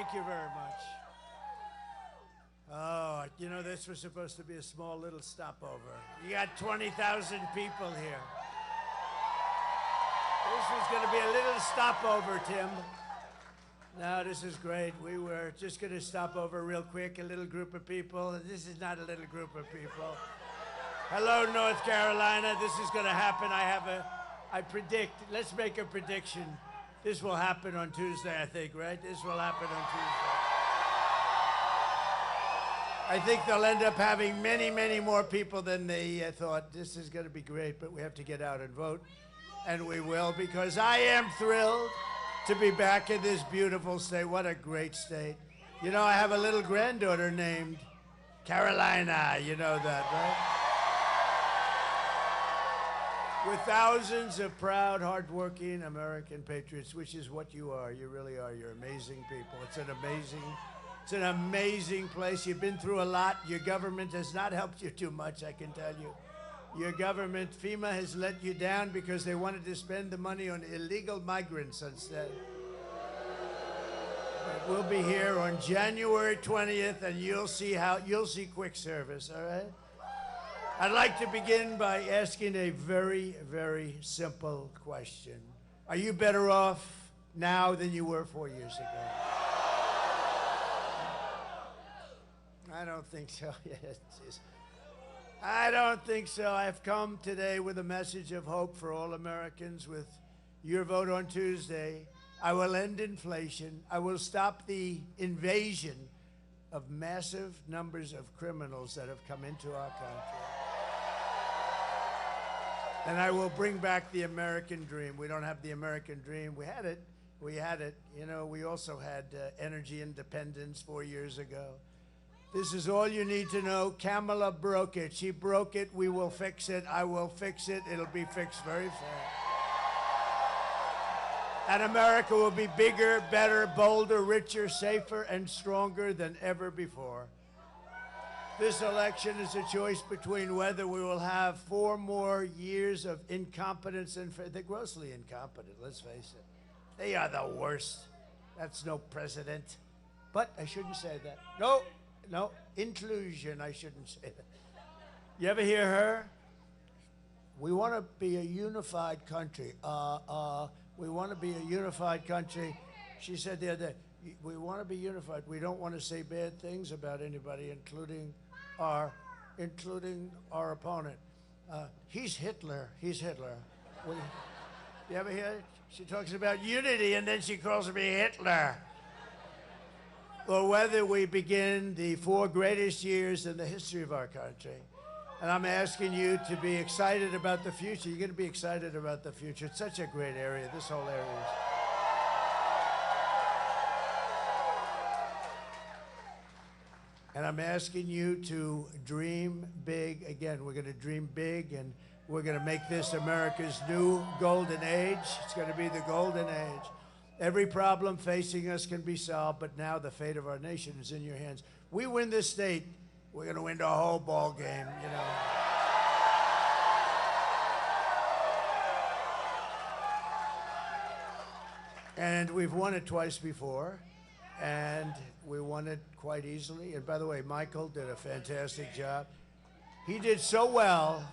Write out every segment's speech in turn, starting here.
Thank you very much. Oh, you know, this was supposed to be a small little stopover. You got 20,000 people here. This was going to be a little stopover, Tim. No, this is great. We were just going to stop over real quick, a little group of people. This is not a little group of people. Hello, North Carolina. This is going to happen. I predict, let's make a prediction. This will happen on Tuesday, I think, right? This will happen on Tuesday. I think they'll end up having many, many more people than they thought. This is going to be great, but we have to get out and vote. And we will, because I am thrilled to be back in this beautiful state. What a great state. You know, I have a little granddaughter named Carolina. You know that, right? With thousands of proud, hardworking American patriots, which is what you are. You really are. You're amazing people. It's an amazing place. You've been through a lot. Your government has not helped you too much, I can tell you. Your government, FEMA, has let you down because they wanted to spend the money on illegal migrants instead. But we'll be here on January 20th, and you'll see quick service, all right? I'd like to begin by asking a very, very simple question. Are you better off now than you were 4 years ago? I don't think so. I don't think so. I've come today with a message of hope for all Americans. With your vote on Tuesday, I will end inflation. I will stop the invasion of massive numbers of criminals that have come into our country. And I will bring back the American dream. We don't have the American dream. We had it. We had it. You know, we also had energy independence 4 years ago. This is all you need to know. Kamala broke it. She broke it. We will fix it. I will fix it. It'll be fixed very fast. And America will be bigger, better, bolder, richer, safer, and stronger than ever before. This election is a choice between whether we will have 4 more years of incompetence and they're grossly incompetent, let's face it. They are the worst. That's no president. But I shouldn't say that. No, inclusion, I shouldn't say that. You ever hear her? We want to be a unified country. We want to be a unified country. She said the other day, we want to be unified. We don't want to say bad things about anybody, including our opponent. He's Hitler. He's Hitler. You ever hear it? She talks about unity, and then she calls me Hitler. Or whether we begin the 4 greatest years in the history of our country. And I'm asking you to be excited about the future. You're going to be excited about the future. It's such a great area, this whole area is. And I'm asking you to dream big. Again, we're going to dream big, and we're going to make this America's new golden age. It's going to be the golden age. Every problem facing us can be solved, but now the fate of our nation is in your hands. We win this state, we're going to win the whole ball game, you know. And we've won it twice before, and we won it quite easily. And by the way, Michael did a fantastic job. He did so well,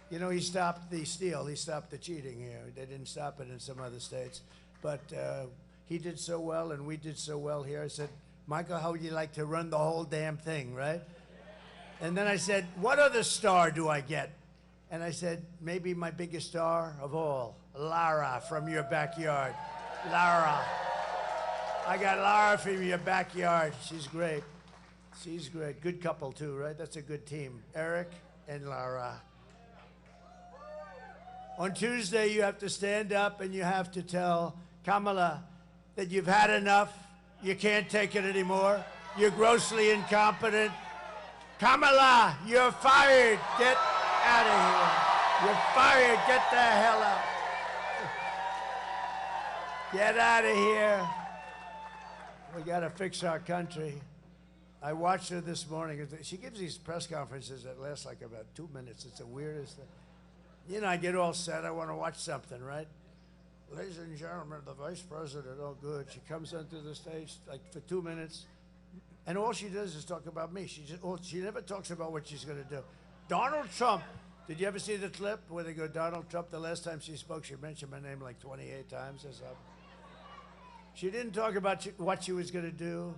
you know, he stopped the steal, he stopped the cheating here. They didn't stop it in some other states. But he did so well, and we did so well here. I said, Michael, how would you like to run the whole damn thing, right? And then I said, what other star do I get? And I said, maybe my biggest star of all, Lara from your backyard. Lara. I got Lara from your backyard. She's great. She's great. Good couple, too, right? That's a good team. Eric and Lara. On Tuesday, you have to stand up and you have to tell Kamala that you've had enough. You can't take it anymore. You're grossly incompetent. Kamala, you're fired. Get out of here. You're fired. Get the hell out. Get out of here. We got to fix our country. I watched her this morning. She gives these press conferences that last like about 2 minutes. It's the weirdest thing. You know, I get all set. I want to watch something, right? ladies and gentlemen, the vice president, oh good. She comes onto the stage like for 2 minutes, and all she does is talk about me. She never talks about what she's going to do. Donald Trump. Did you ever see the clip where they go, Donald Trump? The last time she spoke, she mentioned my name like 28 times or something. She didn't talk about what she was going to do,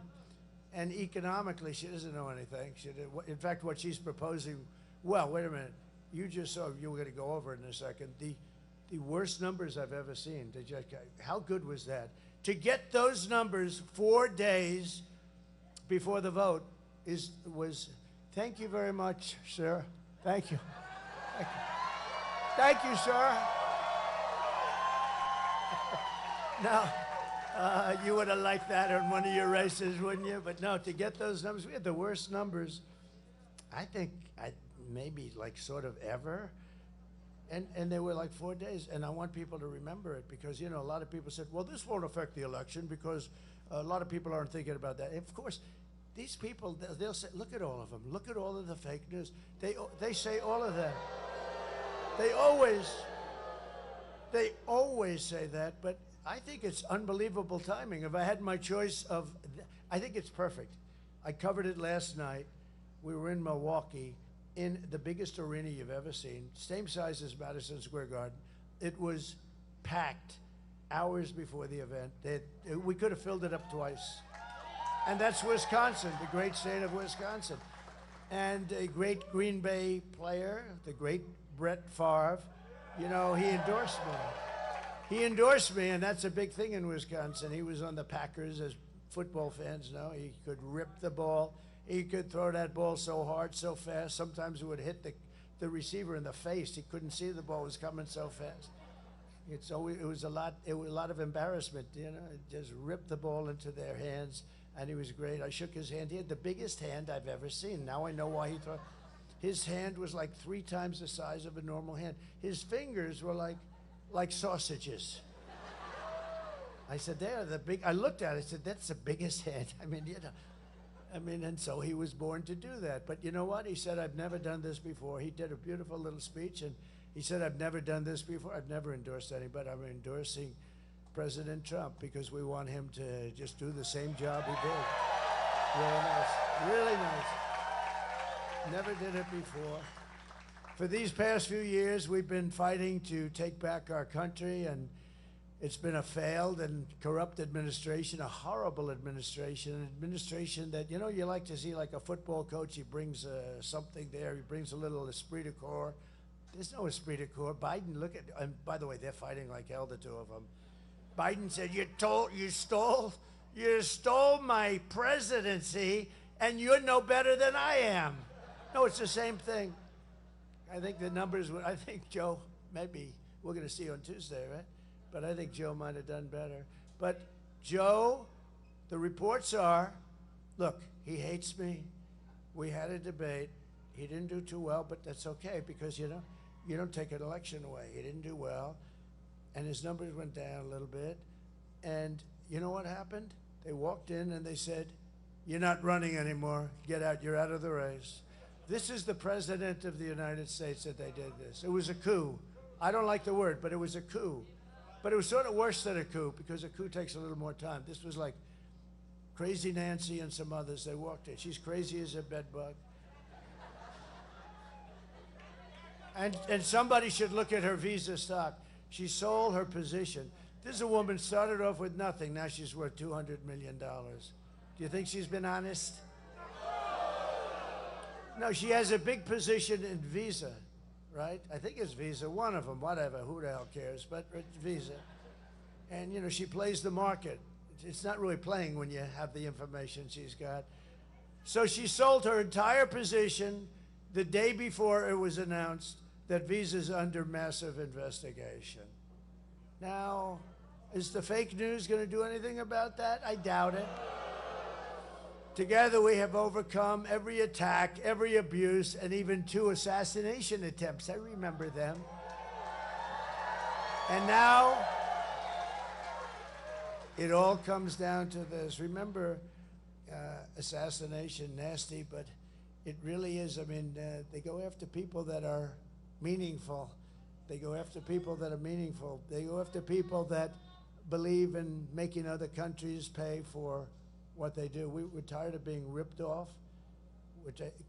and economically, she doesn't know anything. In fact, what she's proposing, well, wait a minute. You just saw, you were going to go over it in a second, the worst numbers I've ever seen. How good was that? To get those numbers 4 days before the vote was, thank you very much, sir. Thank you. Thank you. Thank you, sir. Now, you would have liked that on one of your races, wouldn't you? But no, to get those numbers, we had the worst numbers, I think, maybe like sort of ever. And they were like 4 days. And I want people to remember it because, you know, a lot of people said, well, this won't affect the election because a lot of people aren't thinking about that. Of course, these people, they'll say, look at all of them. Look at all of the fake news. They say all of that. They always say that, but I think it's unbelievable timing. If I had my choice I think it's perfect. I covered it last night. We were in Milwaukee in the biggest arena you've ever seen, same size as Madison Square Garden. It was packed hours before the event. We could have filled it up twice. And that's Wisconsin, the great state of Wisconsin. And a great Green Bay player, the great Brett Favre, you know, he endorsed me. He endorsed me, and that's a big thing in Wisconsin. He was on the Packers, as football fans know. He could rip the ball. He could throw that ball so hard, so fast. Sometimes it would hit the receiver in the face. He couldn't see the ball was coming so fast. It was a lot of embarrassment, you know. It just ripped the ball into their hands, and he was great. I shook his hand. He had the biggest hand I've ever seen. Now I know why he threw. His hand was like 3 times the size of a normal hand. His fingers were like sausages. I said, they're the big. I looked at it. I said, that's the biggest hand. I mean, you know. And so he was born to do that. But you know what? He said, I've never done this before. He did a beautiful little speech, and he said, I've never done this before. I've never endorsed anybody. I'm endorsing President Trump because we want him to just do the same job he did. Really nice. Really nice. Never did it before. For these past few years, we've been fighting to take back our country, and it's been a failed and corrupt administration, a horrible administration, an administration that, you know, you like to see like a football coach. He brings something there. He brings a little esprit de corps. There's no esprit de corps. Biden, look at, and by the way, they're fighting like hell, the two of them. Biden said, you stole my presidency, and you're no better than I am. No, it's the same thing. I think the numbers, I think Joe, maybe, we're going to see on Tuesday, right? But I think Joe might have done better. But Joe, the reports are, look, he hates me. We had a debate. He didn't do too well, but that's okay because, you know, you don't take an election away. He didn't do well, and his numbers went down a little bit. And you know what happened? They walked in and they said, you're not running anymore. Get out. You're out of the race. This is the president of the United States that they did this. It was a coup. I don't like the word, but it was a coup. But it was sort of worse than a coup because a coup takes a little more time. This was like Crazy Nancy and some others. They walked in. She's crazy as a bedbug. And somebody should look at her Visa stock. She sold her position. This is a woman started off with nothing. Now she's worth $200 million. Do you think she's been honest? No, she has a big position in Visa. Right? I think it's Visa, one of them, whatever, who the hell cares, but it's Visa. And, you know, she plays the market. It's not really playing when you have the information she's got. So she sold her entire position the day before it was announced that Visa's under massive investigation. Now, is the fake news going to do anything about that? I doubt it. Together we have overcome every attack, every abuse, and even 2 assassination attempts. I remember them. And now it all comes down to this. Remember, assassination, nasty, but it really is. I mean, they go after people that are meaningful, They go after people that are meaningful. They go after people that believe in making other countries pay for what they do. We're tired of being ripped off,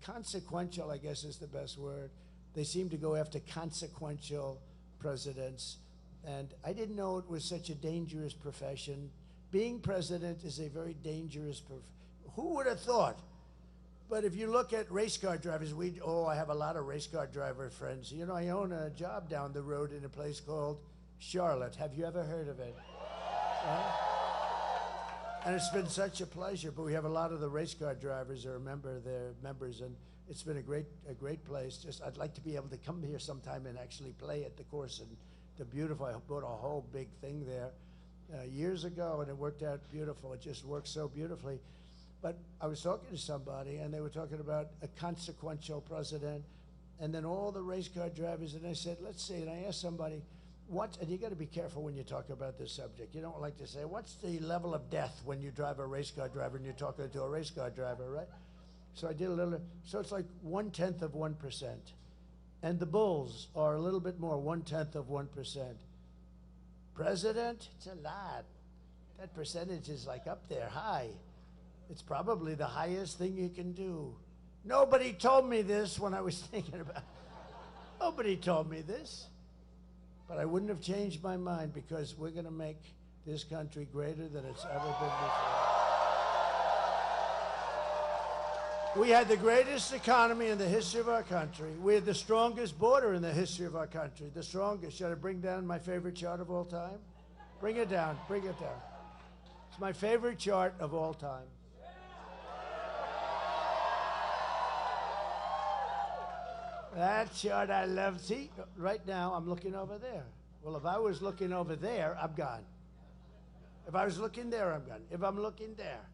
consequential, I guess, is the best word. They seem to go after consequential presidents. And I didn't know it was such a dangerous profession. Being president is a very dangerous profession. Who would have thought? But if you look at race car drivers, I have a lot of race car driver friends. You know, I own a job down the road in a place called Charlotte. Have you ever heard of it? And it's been such a pleasure. But we have a lot of the race car drivers are they're members, and it's been a great place. I'd like to be able to come here sometime and actually play at the course. And the beautiful, I bought a whole big thing there years ago, and it worked out beautiful. It just works so beautifully. But I was talking to somebody, and they were talking about a consequential president, and then all the race car drivers, and I said, let's see, and I asked somebody, and you got to be careful when you talk about this subject. You don't like to say, what's the level of death when you drive a race car driver and you're talking to a race car driver, right? So I did a little, so it's like 1/10 of 1%. And the bulls are a little bit more, 1/10 of 1%. President, it's a lot. That percentage is like up there, high. It's probably the highest thing you can do. Nobody told me this when I was thinking about it. Nobody told me this. But I wouldn't have changed my mind, because we're going to make this country greater than it's ever been before. We had the greatest economy in the history of our country. We had the strongest border in the history of our country. The strongest. Should I bring down my favorite chart of all time? Bring it down. Bring it down. It's my favorite chart of all time. That chart I love. See, right now I'm looking over there. Well, if I was looking over there, I'm gone. If I was looking there, I'm gone. If I'm looking there,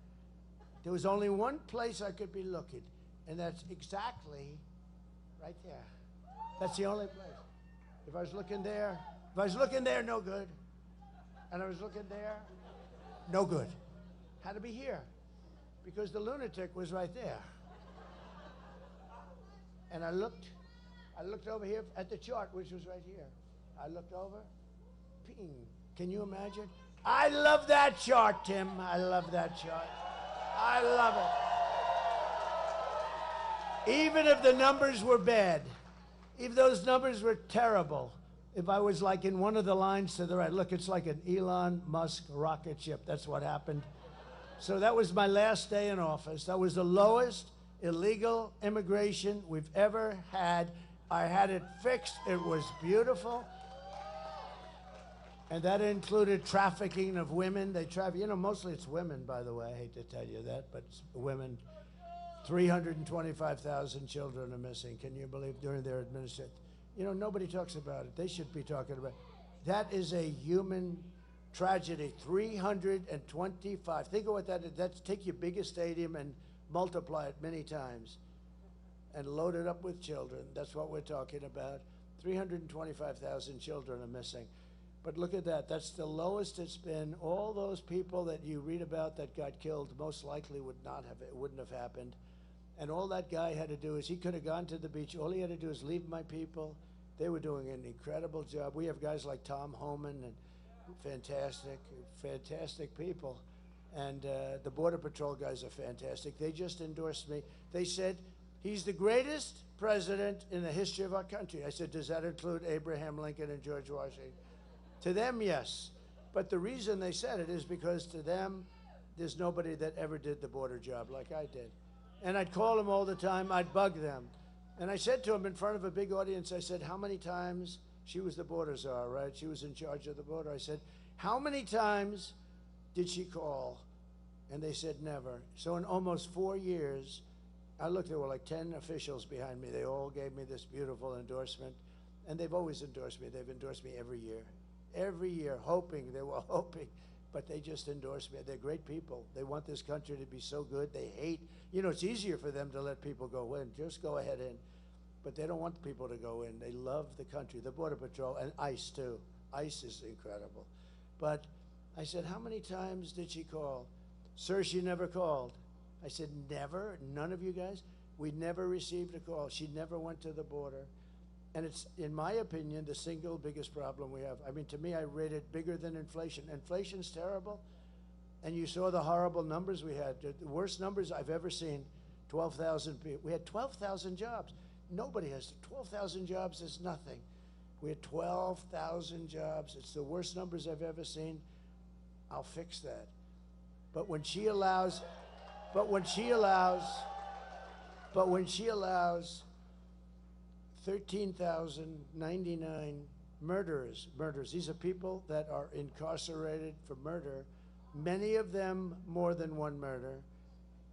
there was only one place I could be looking, and that's exactly right there. That's the only place. If I was looking there, no good. And I was looking there, no good. Had to be here, because the lunatic was right there. And I looked over here at the chart, which was right here. I looked over, ping. Can you imagine? I love that chart, Tim. I love that chart. I love it. Even if the numbers were bad, if those numbers were terrible, if I was like in one of the lines to the right, look, it's like an Elon Musk rocket ship. That's what happened. So that was my last day in office. That was the lowest illegal immigration we've ever had. I had it fixed. It was beautiful. And that included trafficking of women. They traffic, mostly it's women, by the way. I hate to tell you that, but it's women. 325,000 children are missing. Can you believe, during their administration? Nobody talks about it. They should be talking about it. That is a human tragedy. 325. Think of what that is. That's take your biggest stadium and multiply it many times and load it up with children. That's what we're talking about. 325,000 children are missing. But look at that. That's the lowest it's been. All those people that you read about that got killed most likely wouldn't have happened. And all that guy had to do is he could have gone to the beach. All he had to do is leave my people. They were doing an incredible job. We have guys like Tom Homan, and fantastic people. And the Border Patrol guys are fantastic. They just endorsed me. They said, he's the greatest president in the history of our country. I said, does that include Abraham Lincoln and George Washington? To them, yes. But the reason they said it is because to them, there's nobody that ever did the border job like I did. And I'd call them all the time. I'd bug them. And I said to them in front of a big audience, I said, how many times, she was the border czar, right? She was in charge of the border. I said, how many times did she call? And they said never. So in almost 4 years, I looked, there were like 10 officials behind me. They all gave me this beautiful endorsement. And they've always endorsed me. They've endorsed me every year. Every year, they were hoping, but they just endorsed me. They're great people. They want this country to be so good. They hate, it's easier for them to let people go in. Just go ahead in. But they don't want people to go in. They love the country, the Border Patrol, and ICE too. ICE is incredible. But I said, how many times did she call? Sir, she never called. I said, never? None of you guys? We never received a call. She never went to the border. And it's, in my opinion, the single biggest problem we have. I mean, to me, I rate it bigger than inflation. Inflation's terrible, and you saw the horrible numbers we had. The worst numbers I've ever seen, 12,000 people. We had 12,000 jobs. Nobody has 12,000 jobs is nothing. We had 12,000 jobs. It's the worst numbers I've ever seen. I'll fix that. But when she allows 13,099 murderers. These are people that are incarcerated for murder, many of them more than one murder.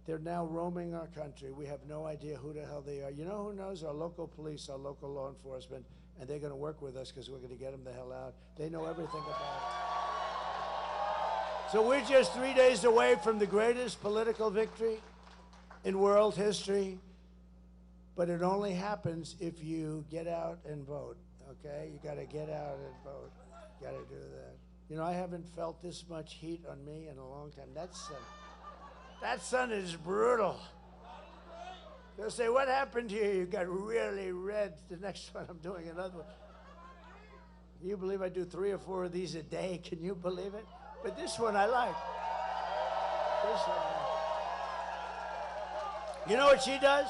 They're now roaming our country. We have no idea who the hell they are. You know who knows? Our local police, our local law enforcement, and they're going to work with us because we're going to get them the hell out. They know everything about it. So we're just 3 days away from the greatest political victory in world history, but it only happens if you get out and vote, okay? You got to get out and vote. You got to do that. You know, I haven't felt this much heat on me in a long time. That sun is brutal. They'll say, what happened to you? You got really red. The next one, I'm doing another one. Can you believe I do 3 or 4 of these a day? Can you believe it? But this one I like. This one I like. You know what she does?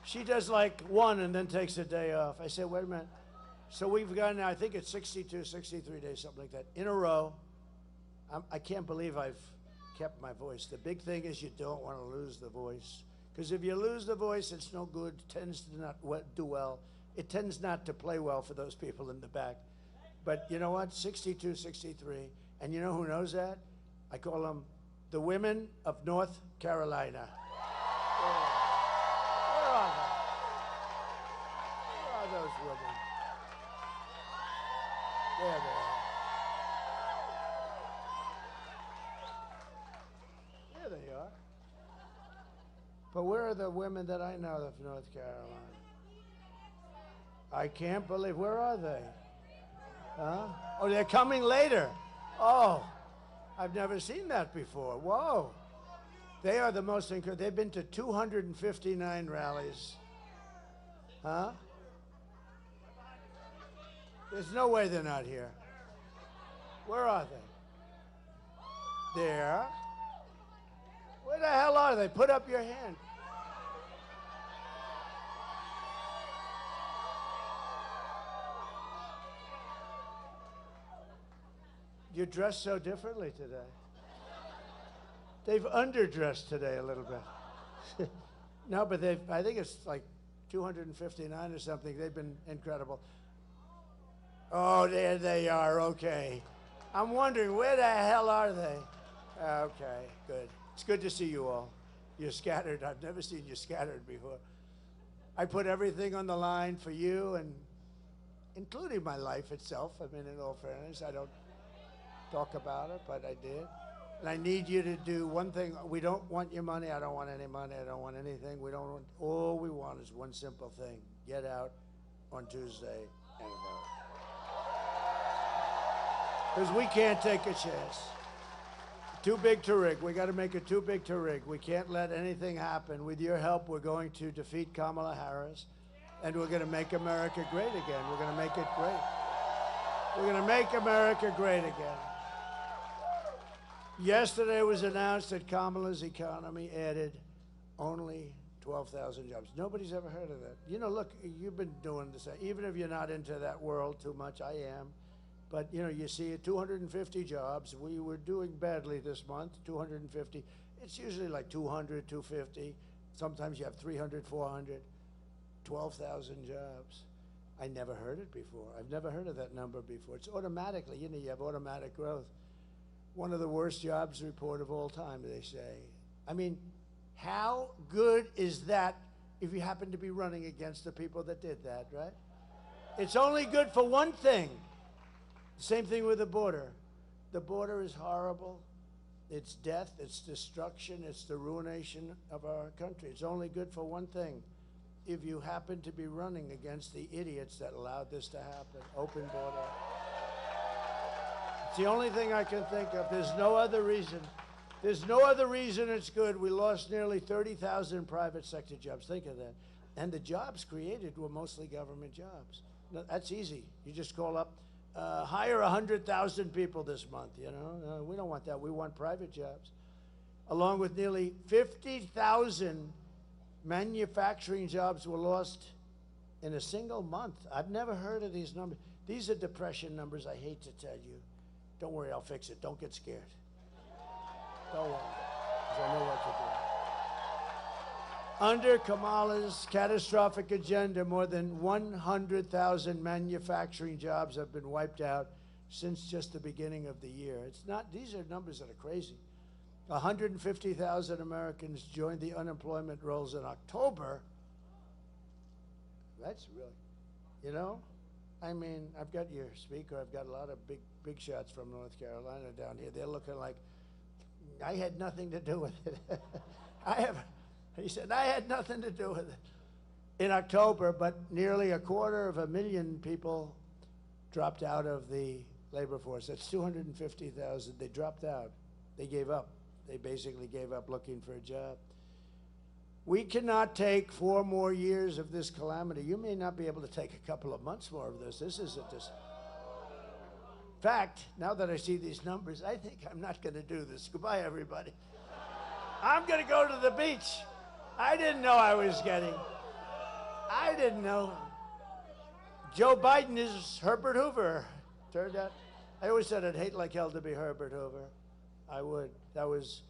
She does like one and then takes a day off. I said, wait a minute. So we've gone now, I think it's 62, 63 days, something like that, in a row. I can't believe I've kept my voice. The big thing is you don't want to lose the voice. Because if you lose the voice, it's no good. It tends to not do well. It tends not to play well for those people in the back. But you know what? 62, 63. And you know who knows that? I call them the women of North Carolina. Where are they? Where are those women? There they are. There they are. But where are the women that I know of North Carolina? I can't believe, where are they? Huh? Oh, they're coming later. Oh, I've never seen that before. Whoa. They are the most incredible. They've been to 259 rallies. Huh? There's no way they're not here. Where are they? There. Where the hell are they? Put up your hand. You're dressed so differently today. They've underdressed today a little bit. No, but I think it's like 259 or something. They've been incredible. Oh, there they are, okay. I'm wondering, where the hell are they? Okay, good. It's good to see you all. You're scattered. I've never seen you scattered before. I put everything on the line for you, and including my life itself. I mean, in all fairness, I don't talk about it, but I did. And I need you to do one thing. We don't want your money. I don't want any money. I don't want anything. All we want is one simple thing. Get out on Tuesday and vote. Because we can't take a chance. Too big to rig. We got to make it too big to rig. We can't let anything happen. With your help, we're going to defeat Kamala Harris, and we're going to make America great again. We're going to make it great. We're going to make America great again. Yesterday it was announced that Kamala's economy added only 12,000 jobs. Nobody's ever heard of that. You know, look, you've been doing this. Even if you're not into that world too much, I am. But, you know, you see 250 jobs. We were doing badly this month, 250. It's usually like 200, 250. Sometimes you have 300, 400. 12,000 jobs. I never heard it before. I've never heard of that number before. It's automatically, you know, you have automatic growth. One of the worst jobs report of all time, they say. I mean, how good is that if you happen to be running against the people that did that, right? It's only good for one thing. Same thing with the border. The border is horrible. It's death, it's destruction, it's the ruination of our country. It's only good for one thing. If you happen to be running against the idiots that allowed this to happen, open border. It's the only thing I can think of. There's no other reason. There's no other reason it's good. We lost nearly 30,000 private sector jobs. Think of that. And the jobs created were mostly government jobs. No, that's easy. You just call up, hire 100,000 people this month, you know? No, we don't want that. We want private jobs. Along with nearly 50,000 manufacturing jobs were lost in a single month. I've never heard of these numbers. These are depression numbers, I hate to tell you. Don't worry, I'll fix it. Don't get scared. Don't worry, because I know what to do. Under Kamala's catastrophic agenda, more than 100,000 manufacturing jobs have been wiped out since just the beginning of the year. It's not, these are numbers that are crazy. 150,000 Americans joined the unemployment rolls in October. That's really, you know? I mean, I've got your speaker. I've got a lot of big shots from North Carolina down here. They're looking like I had nothing to do with it. He said, I had nothing to do with it. In October, but nearly 250,000 people dropped out of the labor force. That's 250,000. They dropped out. They gave up. They basically gave up looking for a job. We cannot take 4 more years of this calamity. You may not be able to take a couple of months more of this. This isn't just. In fact, now that I see these numbers, I think I'm not going to do this. Goodbye, everybody. I'm going to go to the beach. I didn't know I didn't know. Joe Biden is Herbert Hoover. Turned out, I always said I'd hate like hell to be Herbert Hoover. I would. That was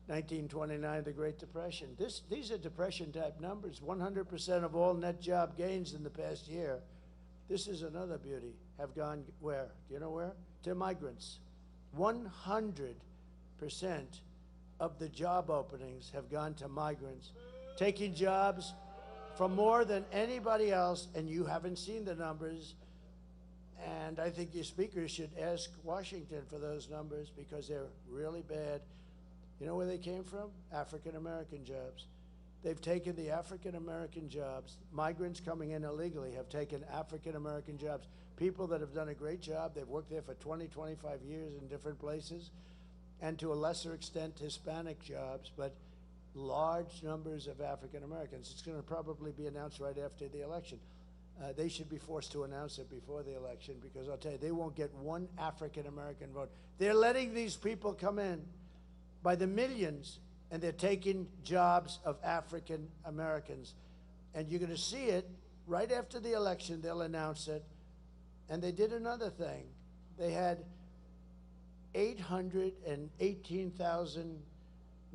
1929, the Great Depression. These are depression-type numbers. 100% of all net job gains in the past year. This is another beauty. Have gone where? Do you know where? To migrants. 100% of the job openings have gone to migrants, taking jobs from more than anybody else, and you haven't seen the numbers. And I think your speakers should ask Washington for those numbers because they're really bad. You know where they came from? African-American jobs. They've taken the African-American jobs. Migrants coming in illegally have taken African-American jobs. People that have done a great job. They've worked there for 20, 25 years in different places, and to a lesser extent, Hispanic jobs, but large numbers of African-Americans. It's going to probably be announced right after the election. They should be forced to announce it before the election because I'll tell you, they won't get one African-American vote. They're letting these people come in by the millions, and they're taking jobs of African Americans. And you're going to see it right after the election. They'll announce it. And they did another thing. They had 818,000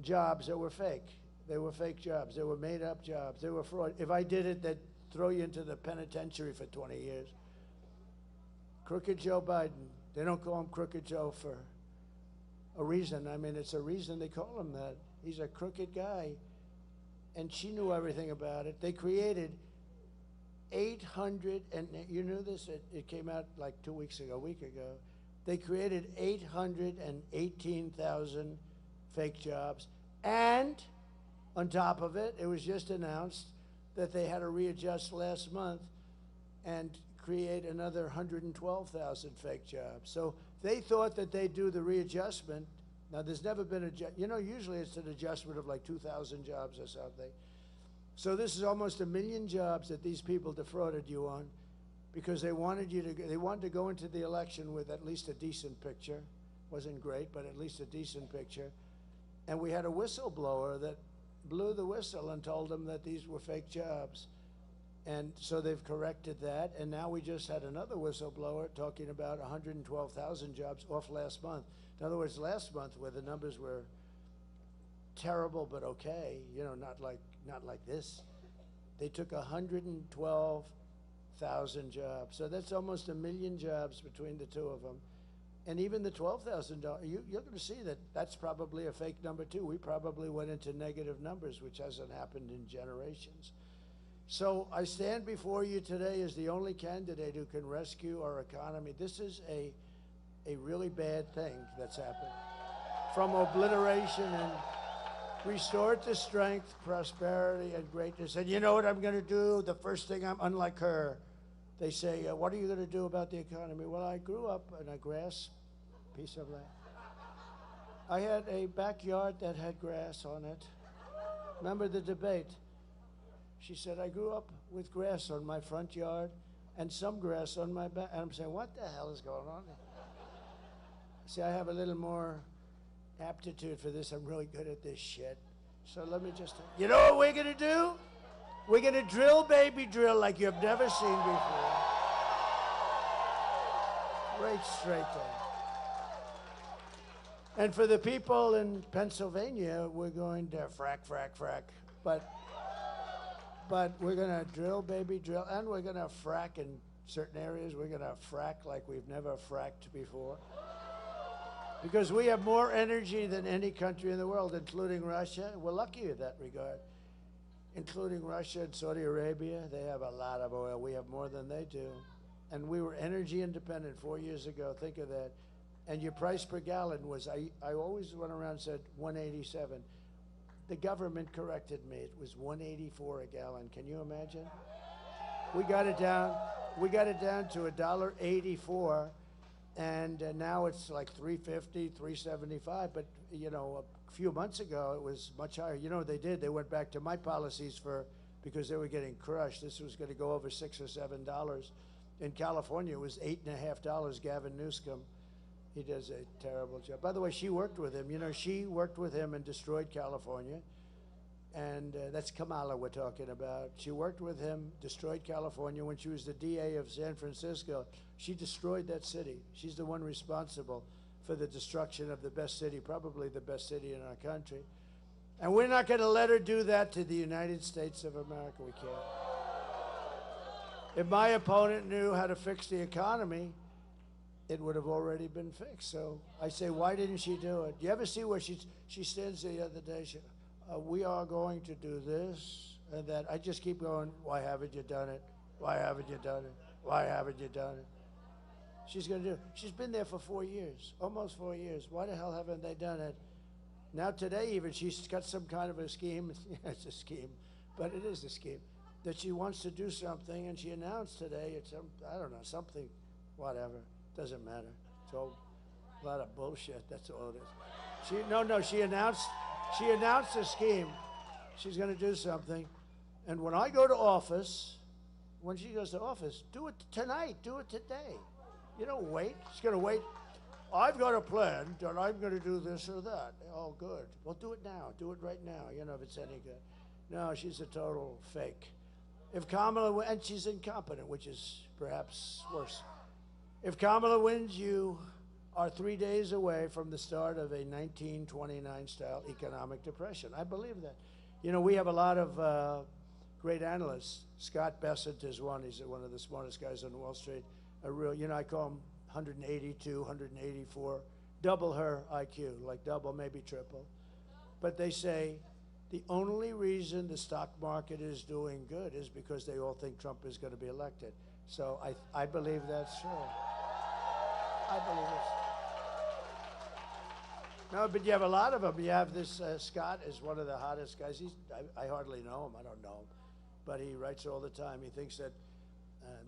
jobs that were fake. They were fake jobs. They were made-up jobs. They were fraud. If I did it, they'd throw you into the penitentiary for 20 years. Crooked Joe Biden. They don't call him Crooked Joe for a reason. I mean, it's a reason they call him that. He's a crooked guy. And she knew everything about it. They created 800, and you knew this? It came out like 2 weeks ago, a week ago. They created 818,000 fake jobs. And on top of it, it was just announced that they had to readjust last month and create another 112,000 fake jobs. So they thought that they'd do the readjustment. Now, there's never been a, you know, usually it's an adjustment of like 2,000 jobs or something. So this is almost 1 million jobs that these people defrauded you on because they wanted you to, they wanted to go into the election with at least a decent picture. Wasn't great, but at least a decent picture. And we had a whistleblower that blew the whistle and told them that these were fake jobs. And so they've corrected that. And now we just had another whistleblower talking about 112,000 jobs off last month. In other words, last month where the numbers were terrible but okay, you know, not like this, they took 112,000 jobs. So that's almost 1 million jobs between the two of them. And even the $12,000, you're going to see that that's probably a fake number too. We probably went into negative numbers, which hasn't happened in generations. So I stand before you today as the only candidate who can rescue our economy. This is a really bad thing that's happened. From obliteration and restore it to strength, prosperity, and greatness. And you know what I'm going to do? The first thing, I'm unlike her. They say, what are you going to do about the economy? Well, I grew up in a grass piece of land. I had a backyard that had grass on it. Remember the debate? She said, I grew up with grass on my front yard, and some grass on my back. And I'm saying, what the hell is going on here? See, I have a little more aptitude for this. I'm really good at this shit. So let me just, you know what we're gonna do? We're gonna drill, baby, drill like you've never seen before. Right straight down. And for the people in Pennsylvania, we're going to frack, frack, frack. But we're gonna drill, baby, drill, and we're gonna frack in certain areas. We're gonna frack like we've never fracked before. Because we have more energy than any country in the world, including Russia. We're lucky in that regard. Including Russia and Saudi Arabia, they have a lot of oil. We have more than they do. And we were energy independent 4 years ago. Think of that. And your price per gallon was, I always went around and said 187. The government corrected me. It was 184 a gallon. Can you imagine? We got it down to $1.84. And now it's like $3.50, $3.75. But, you know, a few months ago, it was much higher. You know what they did? They went back to my policies because they were getting crushed. This was going to go over $6 or $7. In California, it was $8.50, Gavin Newsom. He does a terrible job. By the way, she worked with him. You know, she worked with him and destroyed California. And that's Kamala we're talking about. She worked with him, destroyed California. When she was the DA of San Francisco, she destroyed that city. She's the one responsible for the destruction of the best city, probably the best city in our country. And we're not going to let her do that to the United States of America. We can't. If my opponent knew how to fix the economy, it would have already been fixed. So I say, why didn't she do it? Do you ever see where she stands the other day? We are going to do this and that. I just keep going, why haven't you done it? Why haven't you done it? Why haven't you done it? She's going to do it. She's been there for 4 years, almost 4 years. Why the hell haven't they done it? Now today even, she's got some kind of a scheme. It's a scheme, but it is a scheme. That she wants to do something, and she announced today, it's, I don't know, something, whatever, doesn't matter. It's all a lot of bullshit, that's all it is. She announced a scheme. She's gonna do something, and when I go to office, when she goes to office, do it tonight, do it today. You don't wait, she's gonna wait. I've got a plan that I'm gonna do this or that. Oh, good, well, do it now, do it right now, you know, if it's any good. No, she's a total fake. If Kamala, and she's incompetent, which is perhaps worse. If Kamala wins, you are 3 days away from the start of a 1929-style economic depression. I believe that. You know, we have a lot of great analysts. Scott Bessent is one. He's one of the smartest guys on Wall Street. A real, you know, I call him 182, 184, double her IQ, like double, maybe triple. But they say, the only reason the stock market is doing good is because they all think Trump is going to be elected. So I believe that's true. I believe it's true. No, but you have a lot of them. You have this, Scott is one of the hottest guys. I hardly know him. I don't know him. But he writes all the time. He thinks that,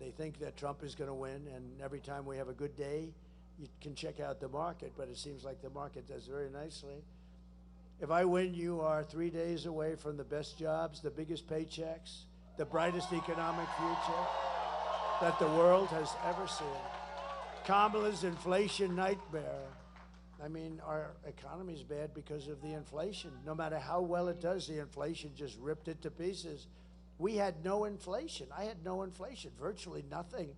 they think that Trump is going to win. And every time we have a good day, you can check out the market. But it seems like the market does very nicely. If I win, you are 3 days away from the best jobs, the biggest paychecks, the brightest economic future that the world has ever seen. Kamala's inflation nightmare. I mean, our economy's bad because of the inflation. No matter how well it does, the inflation just ripped it to pieces. We had no inflation. I had no inflation, virtually nothing.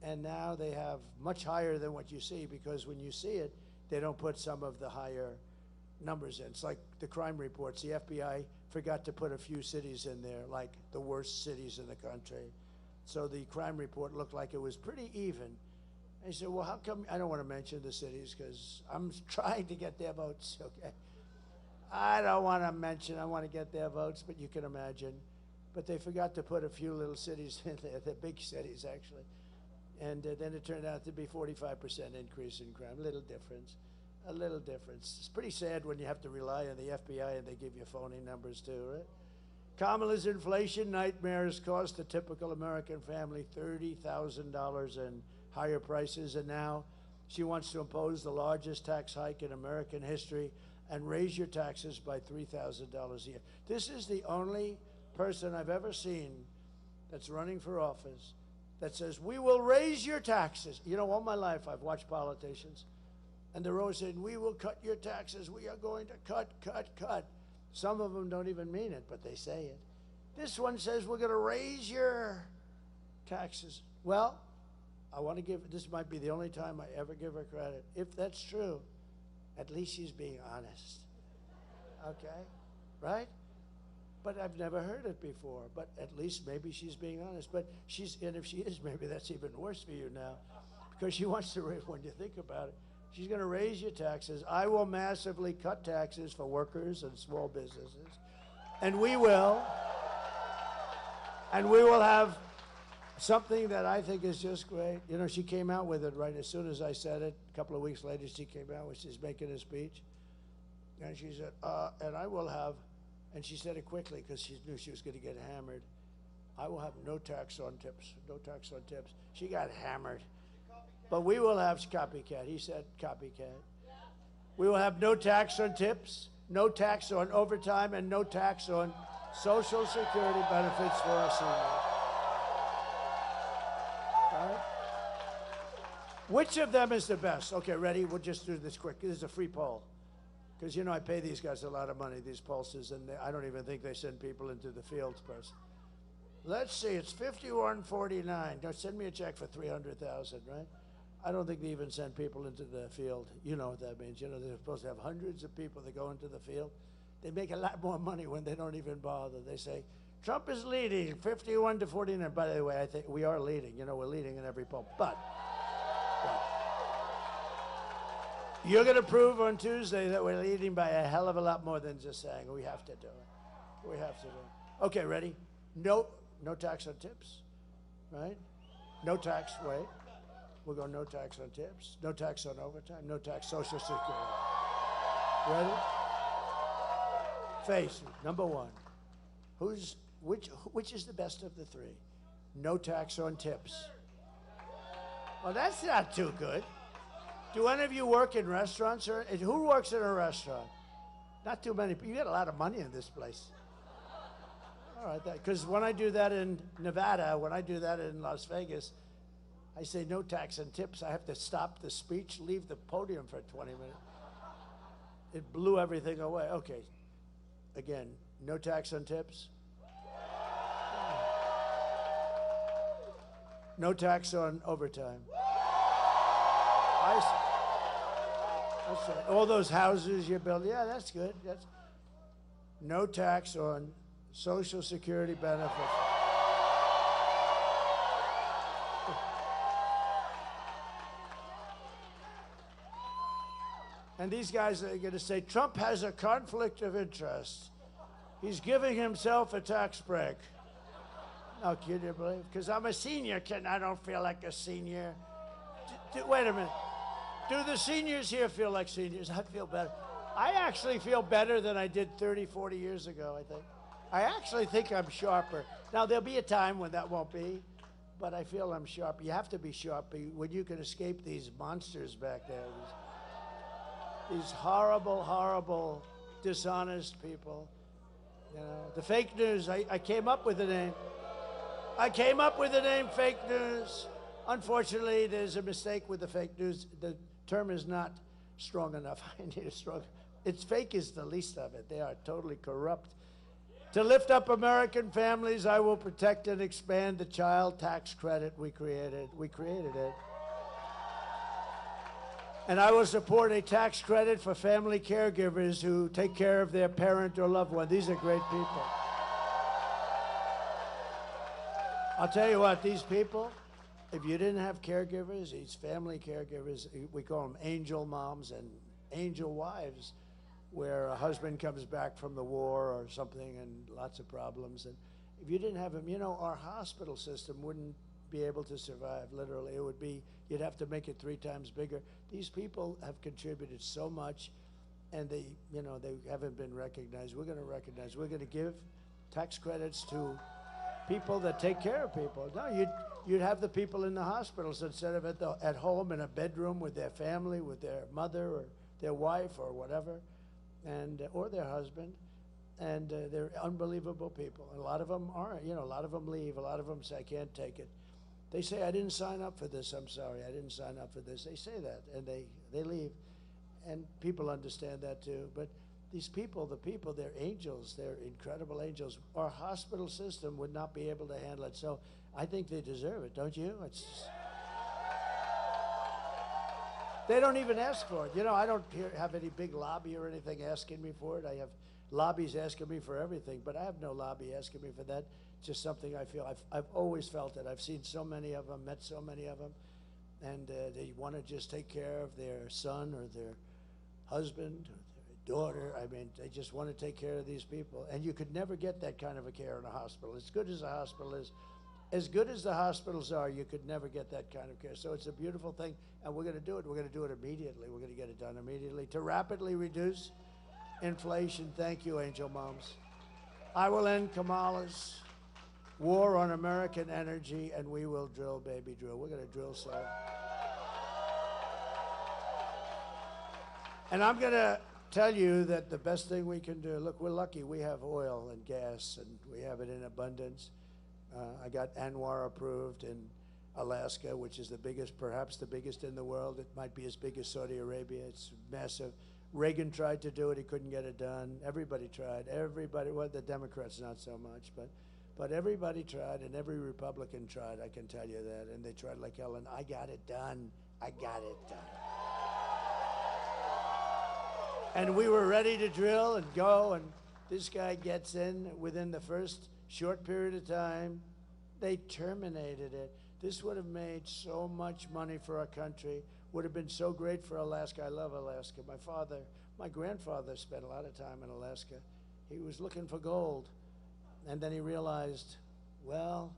And now they have much higher than what you see, because when you see it, they don't put some of the higher numbers in. It's like the crime reports. The FBI forgot to put a few cities in there, like the worst cities in the country. So the crime report looked like it was pretty even. I said, well, how come? I don't want to mention the cities because I'm trying to get their votes, okay? I don't want to mention, I want to get their votes, but you can imagine. But they forgot to put a few little cities in there, the big cities actually. And then it turned out to be 45% increase in crime, a little difference. A little difference. It's pretty sad when you have to rely on the FBI and they give you phony numbers too, right? Kamala's inflation nightmares cost a typical American family $30,000 in higher prices, and now she wants to impose the largest tax hike in American history and raise your taxes by $3,000 a year. This is the only person I've ever seen that's running for office that says, we will raise your taxes. You know, all my life I've watched politicians, and they're always saying, we will cut your taxes. We are going to cut, cut, cut. Some of them don't even mean it, but they say it. This one says, we're going to raise your taxes. Well, I want to give, this might be the only time I ever give her credit. If that's true, at least she's being honest. Okay? Right? But I've never heard it before. But at least maybe she's being honest. But and if she is, maybe that's even worse for you now. Because she wants to raise, when you think about it, she's going to raise your taxes. I will massively cut taxes for workers and small businesses. And we will. And we will have something that I think is just great. You know, she came out with it right as soon as I said it. A couple of weeks later, she came out when she's making a speech. And she said, and I will have, and she said it quickly because she knew she was going to get hammered. I will have no tax on tips, no tax on tips. She got hammered. But we will have copycat. He said copycat. We will have no tax on tips, no tax on overtime, and no tax on Social Security benefits for our seniors. Right? Which of them is the best? Okay, ready? We'll just do this quick. This is a free poll. Because, you know, I pay these guys a lot of money, these pollsters, and I don't even think they send people into the fields person. Let's see, it's 5149. Now send me a check for 300,000, right? I don't think they even send people into the field. You know what that means. You know, they're supposed to have hundreds of people that go into the field. They make a lot more money when they don't even bother. They say, Trump is leading, 51-49. By the way, I think we are leading. You know, we're leading in every poll. But you're going to prove on Tuesday that we're leading by a hell of a lot more than just saying. We have to do it. We have to do it. Okay, ready? No tax on tips, right? No tax, wait. We'll go no tax on tips, no tax on overtime, no tax Social Security. Ready? Face it, number one. Which is the best of the three? No tax on tips. Well, that's not too good. Do any of you work in restaurants? Or who works in a restaurant? Not too many. You get a lot of money in this place. All right, because when I do that in Nevada, when I do that in Las Vegas, I say no tax and tips. I have to stop the speech, leave the podium for 20 minutes. It blew everything away. Okay, again, no tax on tips. No tax on overtime. That's right. All those houses you build, yeah, that's good. That's no tax on Social Security benefits. And these guys are going to say, Trump has a conflict of interest. He's giving himself a tax break. No, can you believe? Because I'm a senior, I don't feel like a senior. Wait a minute. Do the seniors here feel like seniors? I feel better. I actually feel better than I did 30, 40 years ago, I think. I actually think I'm sharper. Now, there'll be a time when that won't be, but I feel I'm sharper. You have to be sharp when you can escape these monsters back there. These horrible, horrible, dishonest people. You know, the fake news, I came up with the name. I came up with the name fake news. Unfortunately, there's a mistake with the fake news. The term is not strong enough. I need a strong. It's fake is the least of it. They are totally corrupt. To lift up American families, I will protect and expand the child tax credit we created. We created it. And I will support a tax credit for family caregivers who take care of their parent or loved one. These are great people. I'll tell you what, these people, if you didn't have caregivers, these family caregivers, we call them angel moms and angel wives, where a husband comes back from the war or something and lots of problems. And if you didn't have them, you know, our hospital system wouldn't be able to survive, literally. It would be, you'd have to make it 3 times bigger. These people have contributed so much, and they, you know, they haven't been recognized. We're going to recognize. We're going to give tax credits to people that take care of people. No, you'd have the people in the hospitals instead of at home in a bedroom with their family, with their mother or their wife or whatever, and or their husband. And they're unbelievable people. And a lot of them aren't. You know, a lot of them leave. A lot of them say, I can't take it. They say, I didn't sign up for this, I'm sorry, I didn't sign up for this. They say that, and they leave. And people understand that too. But these people, the people, they're angels, they're incredible angels. Our hospital system would not be able to handle it. So I think they deserve it, don't you? They don't even ask for it. You know, I don't have any big lobby or anything asking me for it. I have lobbies asking me for everything, but I have no lobby asking me for that. Just something I feel. I've always felt it. I've seen so many of them, met so many of them, and they want to just take care of their son or their husband or their daughter. I mean, they just want to take care of these people. And you could never get that kind of a care in a hospital. As good as a hospital is, as good as the hospitals are, you could never get that kind of care. So it's a beautiful thing, and we're going to do it. We're going to do it immediately. We're going to get it done immediately to rapidly reduce inflation. Thank you, Angel Moms. I will end Kamala's war on American energy, and we will drill, baby, drill. We're going to drill so. And I'm going to tell you that the best thing we can do, look, we're lucky. We have oil and gas, and we have it in abundance. I got ANWR approved in Alaska, which is the biggest, perhaps the biggest in the world. It might be as big as Saudi Arabia. It's massive. Reagan tried to do it. He couldn't get it done. Everybody tried. Everybody, well, the Democrats not so much, but everybody tried, and every Republican tried, I can tell you that. And they tried like hell, and I got it done. I got it done. And we were ready to drill and go, and this guy gets in within the first short period of time. They terminated it. This would have made so much money for our country, would have been so great for Alaska. I love Alaska. My grandfather spent a lot of time in Alaska. He was looking for gold, and then he realized, well,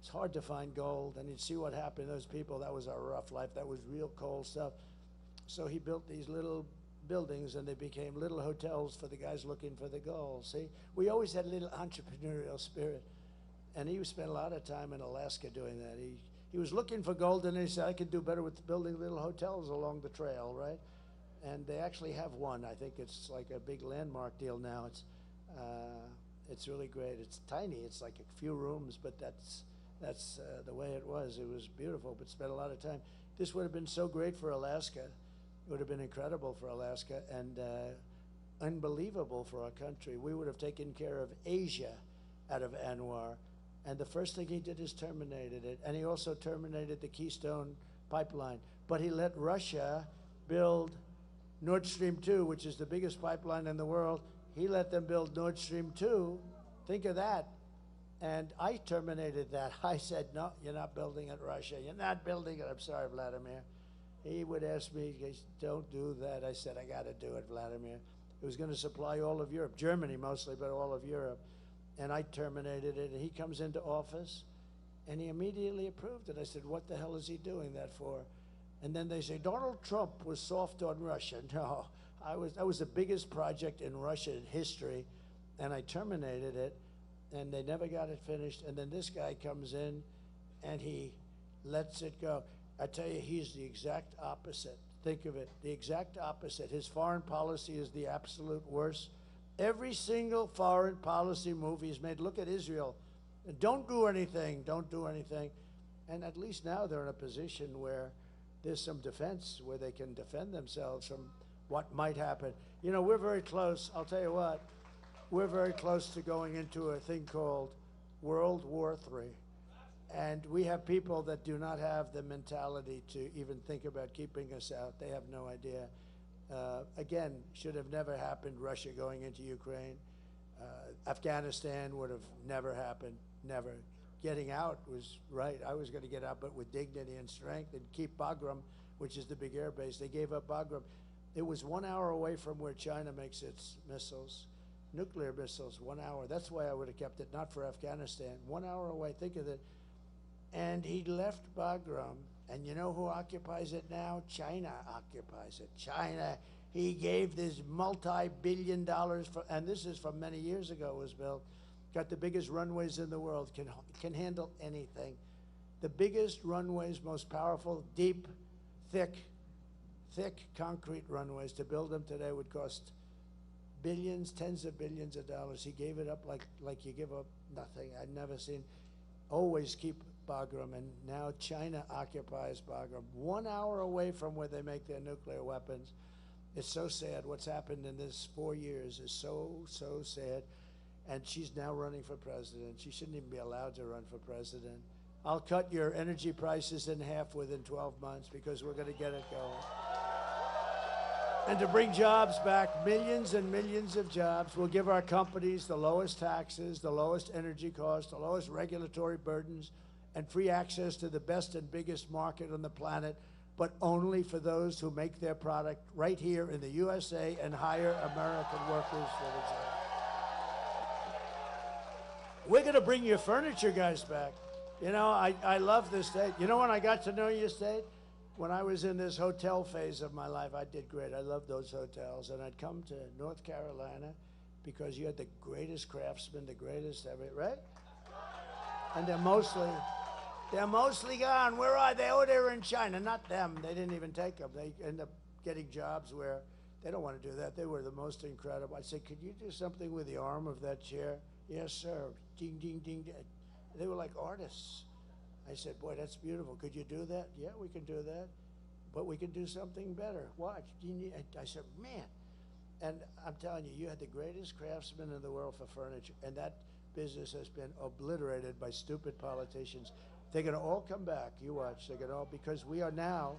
it's hard to find gold, and you'd see what happened to those people. That was a rough life. That was real cold stuff. So he built these little buildings, and they became little hotels for the guys looking for the gold. See, we always had a little entrepreneurial spirit, and he spent a lot of time in Alaska doing that. He was looking for gold, and he said, I could do better with building little hotels along the trail, right? And they actually have one. I think it's like a big landmark deal now. It's really great. It's tiny. It's like a few rooms, but that's the way it was. It was beautiful, but spent a lot of time. This would have been so great for Alaska. It would have been incredible for Alaska and unbelievable for our country. We would have taken care of Asia out of ANWR. And the first thing he did is terminated it. And he also terminated the Keystone pipeline. But he let Russia build Nord Stream 2, which is the biggest pipeline in the world. He let them build Nord Stream 2. Think of that. And I terminated that. I said, no, you're not building it, Russia. You're not building it. I'm sorry, Vladimir. He would ask me, don't do that. I said, I got to do it, Vladimir. It was going to supply all of Europe, Germany mostly, but all of Europe. And I terminated it. And he comes into office, and he immediately approved it. I said, what the hell is he doing that for? And then they say, Donald Trump was soft on Russia. No, that was the biggest project in Russian history, and I terminated it, and they never got it finished. And then this guy comes in, and he lets it go. I tell you, he's the exact opposite. Think of it, the exact opposite. His foreign policy is the absolute worst. Every single foreign policy move he's made, look at Israel. Don't do anything, don't do anything. And at least now they're in a position where there's some defense, where they can defend themselves from what might happen. You know, we're very close, I'll tell you what, we're very close to going into a thing called World War III. And we have people that do not have the mentality to even think about keeping us out. They have no idea. Again, should have never happened, Russia going into Ukraine. Afghanistan would have never happened, never. Getting out was right. I was going to get out, but with dignity and strength, and keep Bagram, which is the big air base. They gave up Bagram. It was 1 hour away from where China makes its missiles, nuclear missiles, 1 hour. That's why I would have kept it, not for Afghanistan. 1 hour away, think of it. And he left Bagram, and you know who occupies it now? China occupies it. China, he gave this multi-billion dollars, and this is from many years ago was built, got the biggest runways in the world, can handle anything. The biggest runways, most powerful, deep, thick concrete runways. To build them today would cost billions, tens of billions of dollars. He gave it up like you give up nothing. I'd never seen. Always keep Bagram, and now China occupies Bagram, 1 hour away from where they make their nuclear weapons. It's so sad. What's happened in this 4 years is so, so sad. And she's now running for president. She shouldn't even be allowed to run for president. I'll cut your energy prices in half within 12 months because we're going to get it going. And to bring jobs back, millions and millions of jobs, we'll give our companies the lowest taxes, the lowest energy costs, the lowest regulatory burdens, and free access to the best and biggest market on the planet, but only for those who make their product right here in the USA and hire American workers for the job. We're going to bring your furniture guys back. You know, I love this state. You know when I got to know your state? When I was in this hotel phase of my life, I did great. I loved those hotels. And I'd come to North Carolina because you had the greatest craftsmen, the greatest everything, right? And they're mostly gone. Where are they? Oh, they're in China. Not them. They didn't even take them. They end up getting jobs where they don't want to do that. They were the most incredible. I said, could you do something with the arm of that chair? Yes, sir. Ding, ding, ding, ding. They were like artists. I said, boy, that's beautiful. Could you do that? Yeah, we can do that. But we can do something better. Watch. I said, man. And I'm telling you, you had the greatest craftsmen in the world for furniture. And that business has been obliterated by stupid politicians. They're going to all come back. You watch. They're going to all, because we are now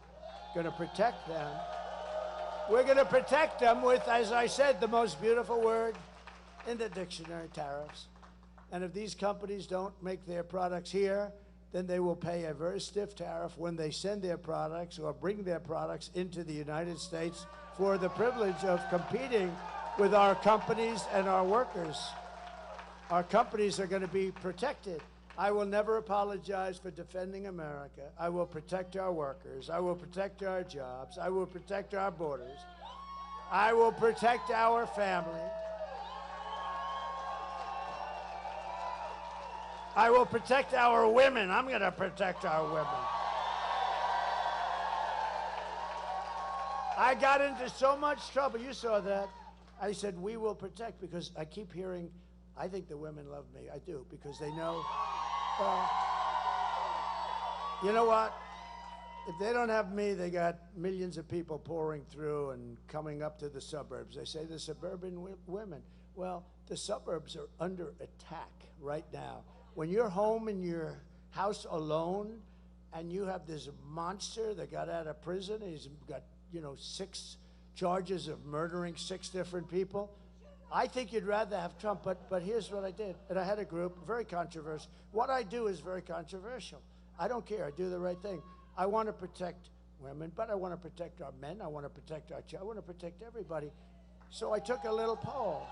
going to protect them. We're going to protect them with, as I said, the most beautiful word in the dictionary, tariffs. And if these companies don't make their products here, then they will pay a very stiff tariff when they send their products or bring their products into the United States for the privilege of competing with our companies and our workers. Our companies are going to be protected. I will never apologize for defending America. I will protect our workers. I will protect our jobs. I will protect our borders. I will protect our family. I will protect our women. I'm going to protect our women. I got into so much trouble. You saw that. I said, we will protect, because I keep hearing, I think the women love me. I do, because they know. You know what? If they don't have me, they got millions of people pouring through and coming up to the suburbs. They say the suburban women. Well, the suburbs are under attack right now. When you're home in your house alone and you have this monster that got out of prison, he's got, 6 charges of murdering 6 different people, I think you'd rather have Trump, but here's what I did. And I had a group, very controversial. What I do is very controversial. I don't care. I do the right thing. I want to protect women, but I want to protect our men. I want to protect our children. I want to protect everybody. So I took a little poll.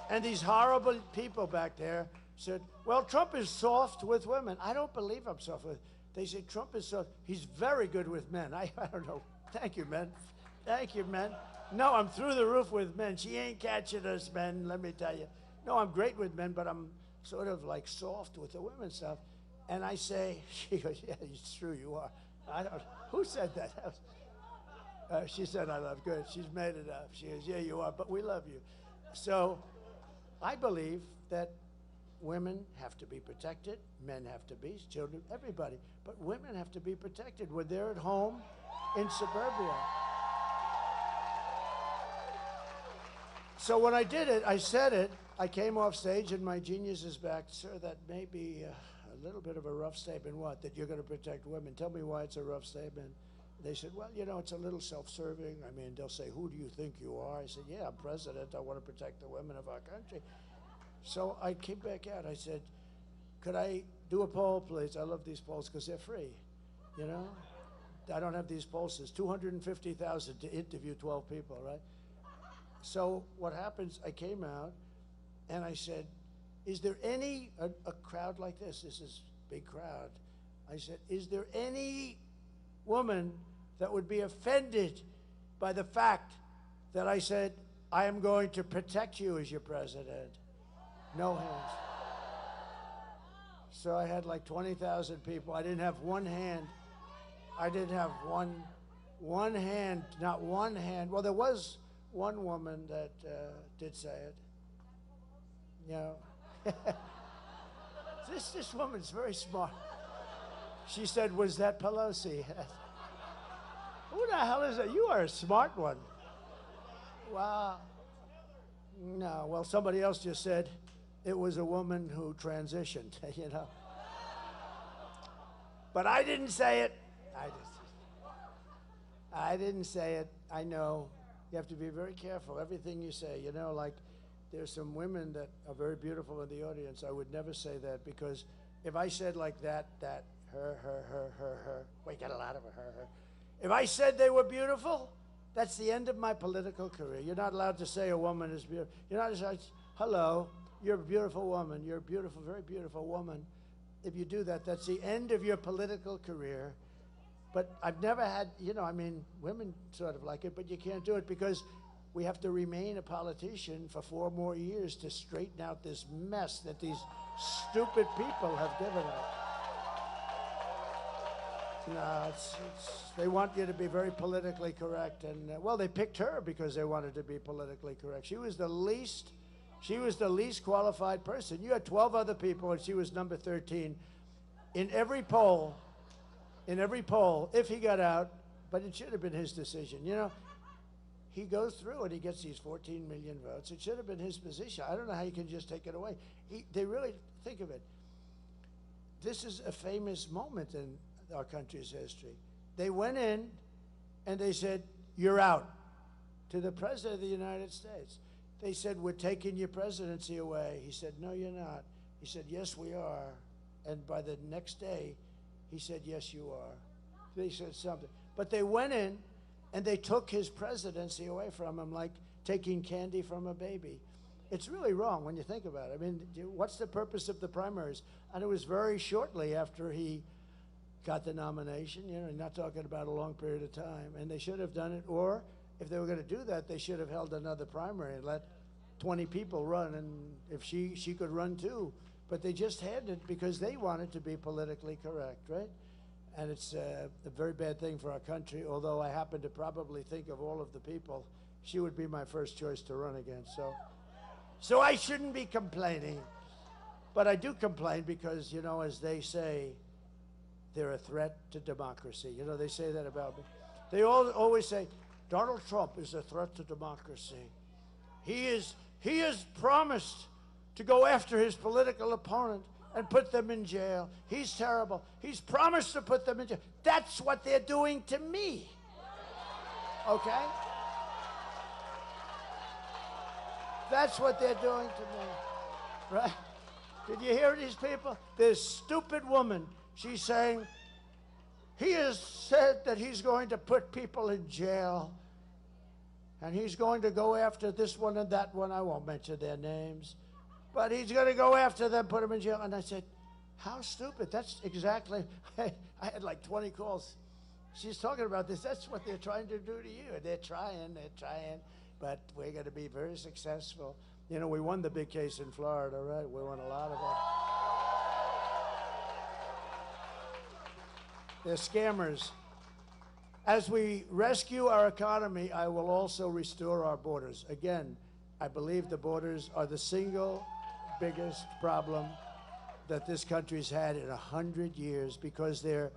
And these horrible people back there said, well, Trump is soft with women. I don't believe I'm soft with. They say Trump is soft. He's very good with men. I don't know. Thank you, men. Thank you, men. No, I'm through the roof with men. She ain't catching us, men, let me tell you. No, I'm great with men, but I'm sort of like soft with the women stuff. And I say, she goes, yeah, it's true, you are. I don't, who said that? She said, I love, good. She's made it up. She goes, yeah, you are, but we love you. So I believe that women have to be protected, men have to be, children, everybody. But women have to be protected when they're at home in suburbia. So when I did it, I said it, I came off stage and my genius is back. Sir, that may be a little bit of a rough statement. What? That you're going to protect women. Tell me why it's a rough statement. They said, well, it's a little self-serving. I mean, they'll say, who do you think you are? I said, yeah, I'm president. I want to protect the women of our country. So I came back out. I said, could I do a poll, please? I love these polls because they're free, I don't have these polls. It's $250,000 to interview 12 people, right? So what happens, I came out and I said, is there any, a crowd like this is a big crowd. I said, is there any woman that would be offended by the fact that I said, I am going to protect you as your president? No hands. So I had like 20,000 people. I didn't have one hand. I didn't have one hand, not one hand. Well, there was one woman that did say it. This woman's very smart. She said, was that Pelosi? Who the hell is that? You are a smart one. Wow. No, well, somebody else just said it was a woman who transitioned, you know. But I didn't say it. I didn't say it. I know. You have to be very careful, everything you say. You know, like there's some women that are very beautiful in the audience. I would never say that, because if I said like that, her, we get a lot of her. If I said they were beautiful, that's the end of my political career. You're not allowed to say a woman is beautiful. You're not allowed to say, hello, you're a beautiful woman. You're a beautiful, very beautiful woman. If you do that, that's the end of your political career. But I've never had, you know, I mean, women sort of like it, but you can't do it because we have to remain a politician for 4 more years to straighten out this mess that these stupid people have given us. No, they want you to be very politically correct, and well, they picked her because they wanted to be politically correct. She was the least qualified person. You had 12 other people, and she was number 13 in every poll. In every poll, if he got out, but it should have been his decision. You know, he goes through and he gets these 14 million votes. It should have been his position. I don't know how you can just take it away. They really think of it. This is a famous moment in our country's history. They went in and they said, you're out, to the President of the United States. They said, we're taking your presidency away. He said, no, you're not. He said, yes, we are. And by the next day, he said, yes, you are. They said something. But they went in and they took his presidency away from him like taking candy from a baby. It's really wrong when you think about it. I mean, what's the purpose of the primaries? And it was very shortly after he got the nomination, you know, not talking about a long period of time. And they should have done it, or if they were going to do that, they should have held another primary and let 20 people run, and if she could run too. But they just had it because they wanted to be politically correct, right? And it's a very bad thing for our country, although I happen to probably think of all of the people, she would be my first choice to run against. So I shouldn't be complaining. But I do complain because, you know, as they say, they're a threat to democracy. You know, they say that about me. They always say, Donald Trump is a threat to democracy. He has promised to go after his political opponent and put them in jail. He's terrible. He's promised to put them in jail. That's what they're doing to me. Okay? That's what they're doing to me. Right? Did you hear these people? This stupid woman, she's saying, he has said that he's going to put people in jail, and he's going to go after this one and that one. I won't mention their names. But he's going to go after them, put them in jail. And I said, how stupid. That's exactly, I had like 20 calls. She's talking about this. That's what they're trying to do to you. They're trying. But we're going to be very successful. You know, we won the big case in Florida, right? We won a lot of them. They're scammers. As we rescue our economy, I will also restore our borders. Again, I believe the borders are the single biggest problem that this country's had in 100 years, because they're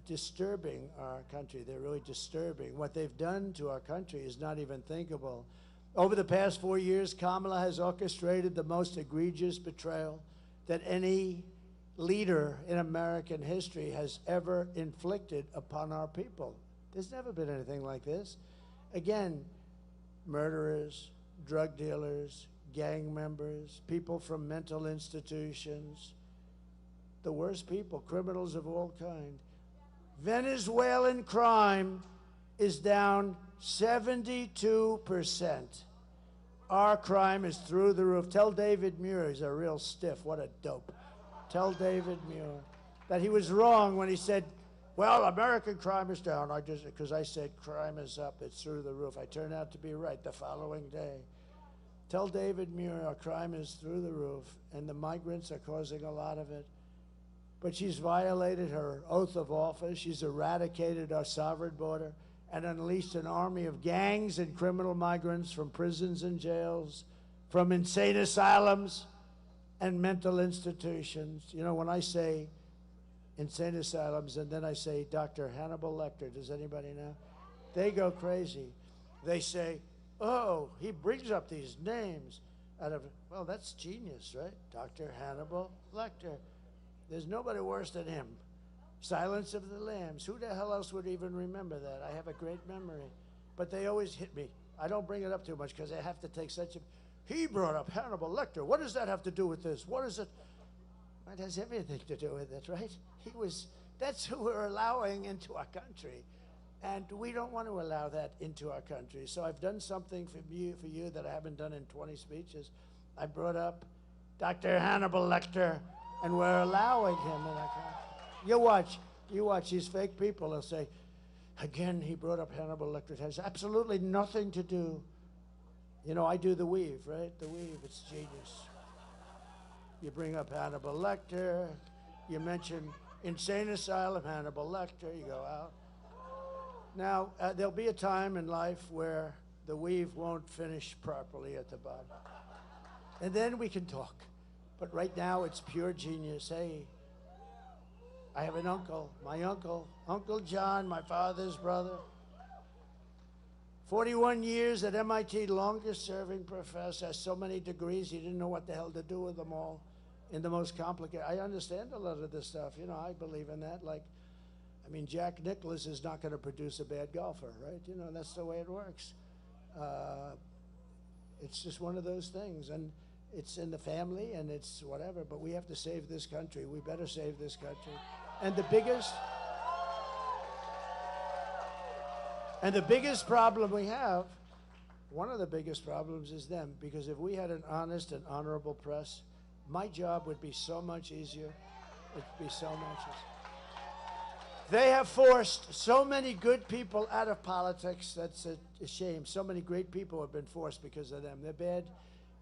disturbing our country. They're really disturbing. What they've done to our country is not even thinkable. Over the past 4 years, Kamala has orchestrated the most egregious betrayal that any leader in American history has ever inflicted upon our people. There's never been anything like this. Again, murderers, drug dealers, gang members, people from mental institutions, the worst people, criminals of all kind. Venezuelan crime is down 72%. Our crime is through the roof. Tell David Muir, he's a real stiff, what a dope. Tell David Muir that he was wrong when he said, well, American crime is down. Because I said crime is up, it's through the roof. I turned out to be right the following day. Tell David Muir our crime is through the roof, and the migrants are causing a lot of it. But she's violated her oath of office. She's eradicated our sovereign border and unleashed an army of gangs and criminal migrants from prisons and jails, from insane asylums, and mental institutions. You know, when I say insane asylums and then I say Dr. Hannibal Lecter, does anybody know? They go crazy. They say, oh, he brings up these names out of, well, that's genius, right? Dr. Hannibal Lecter. There's nobody worse than him. Silence of the Lambs. Who the hell else would even remember that? I have a great memory. But they always hit me. I don't bring it up too much because I have to take such a, he brought up Hannibal Lecter. What does that have to do with this? What is it? It has everything to do with it, right? That's who we're allowing into our country. And we don't want to allow that into our country. So I've done something for you that I haven't done in 20 speeches. I brought up Dr. Hannibal Lecter, and we're allowing him in our country. You watch these fake people. They'll say, again, he brought up Hannibal Lecter. It has absolutely nothing to do. You know, I do the weave, right? The weave, it's genius. You bring up Hannibal Lecter, you mention insane asylum, Hannibal Lecter, you go out. Now, there'll be a time in life where the weave won't finish properly at the bottom. And then we can talk. But right now, it's pure genius. Hey, I have an uncle, my uncle, Uncle John, my father's brother. 41 years at MIT, longest serving professor, has so many degrees, he didn't know what the hell to do with them all in the most complicated. I understand a lot of this stuff, you know, I believe in that. Like, I mean, Jack Nicklaus is not going to produce a bad golfer, right? You know, that's the way it works. It's just one of those things, and it's in the family, and it's whatever, but we have to save this country. We better save this country. And the biggest problem we have, one of the biggest problems is them, because if we had an honest and honorable press, my job would be so much easier. It'd be so much easier. They have forced so many good people out of politics. That's a shame. So many great people have been forced because of them. They're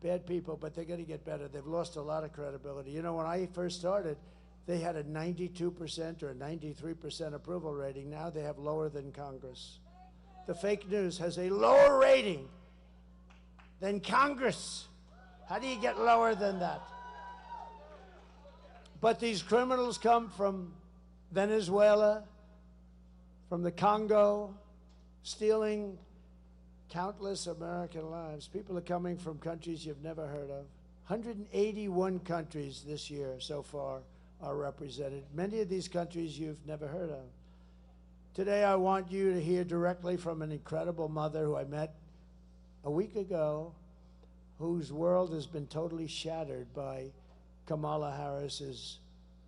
bad people, but they're going to get better. They've lost a lot of credibility. You know, when I first started, they had a 92% or a 93% approval rating. Now they have lower than Congress. The fake news has a lower rating than Congress. How do you get lower than that? But these criminals come from Venezuela, from the Congo, stealing countless American lives. People are coming from countries you've never heard of. 181 countries this year so far are represented. Many of these countries you've never heard of. Today I want you to hear directly from an incredible mother who I met a week ago, whose world has been totally shattered by Kamala Harris's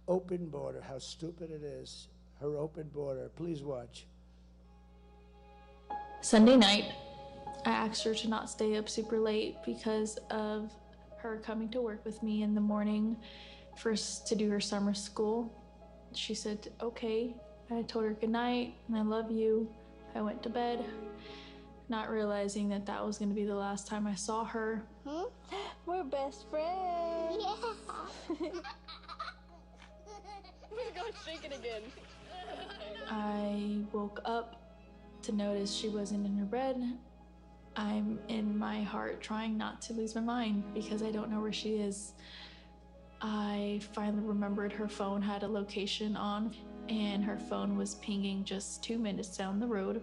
open border. How stupid it is, her open border. Please watch. Sunday night, I asked her to not stay up super late because of her coming to work with me in the morning to do her summer school. She said, okay. I told her good night and I love you. I went to bed, not realizing that that was going to be the last time I saw her. We're best friends. Yeah. We're going to shake it again. I woke up to notice she wasn't in her bed. I'm in my heart trying not to lose my mind because I don't know where she is. I finally remembered her phone had a location on, and her phone was pinging just 2 minutes down the road,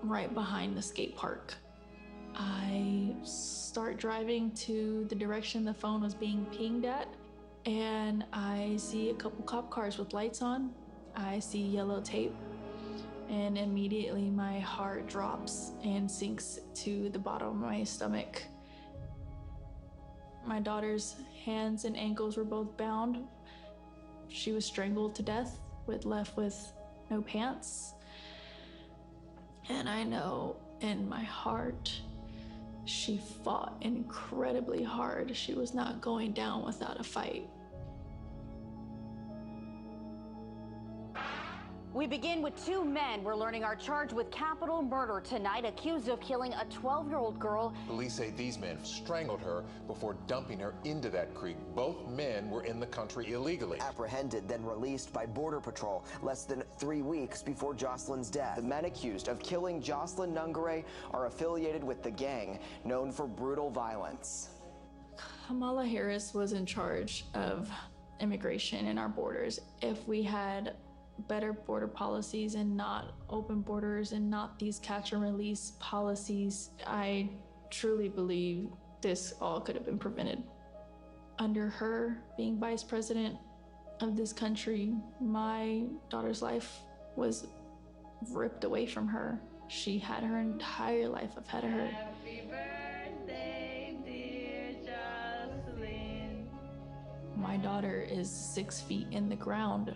right behind the skate park. I start driving to the direction the phone was being pinged at, and I see a couple cop cars with lights on. I see yellow tape, and immediately my heart drops and sinks to the bottom of my stomach. My daughter's hands and ankles were both bound. She was strangled to death, left with no pants. And I know in my heart, she fought incredibly hard. She was not going down without a fight. We begin with two men we're learning are charged with capital murder tonight, accused of killing a 12-year-old girl. Police say these men strangled her before dumping her into that creek. Both men were in the country illegally. Apprehended, then released by Border Patrol less than 3 weeks before Jocelyn's death. The men accused of killing Jocelyn Nungare are affiliated with the gang known for brutal violence. Kamala Harris was in charge of immigration and our borders. If we had better border policies and not open borders and not these catch and release policies, I truly believe this all could have been prevented. Under her being vice president of this country, my daughter's life was ripped away from her. She had her entire life ahead of her. Happy birthday, dear Jocelyn. My daughter is 6 feet in the ground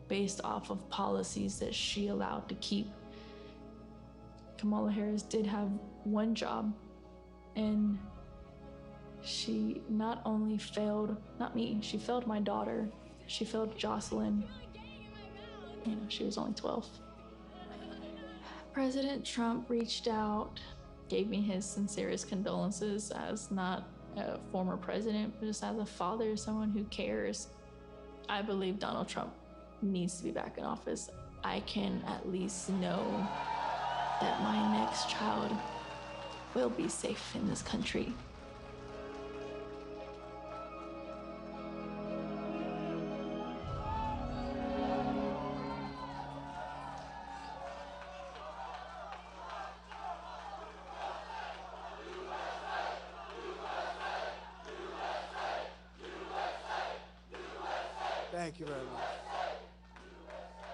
based off of policies that she allowed to keep. Kamala Harris did have one job, and she not only failed, not me, she failed my daughter, she failed Jocelyn. You know, she was only 12. President Trump reached out, gave me his sincerest condolences as not a former president, but just as a father, someone who cares. I believe Donald Trump needs to be back in office. I can at least know that my next child will be safe in this country. Thank you very much.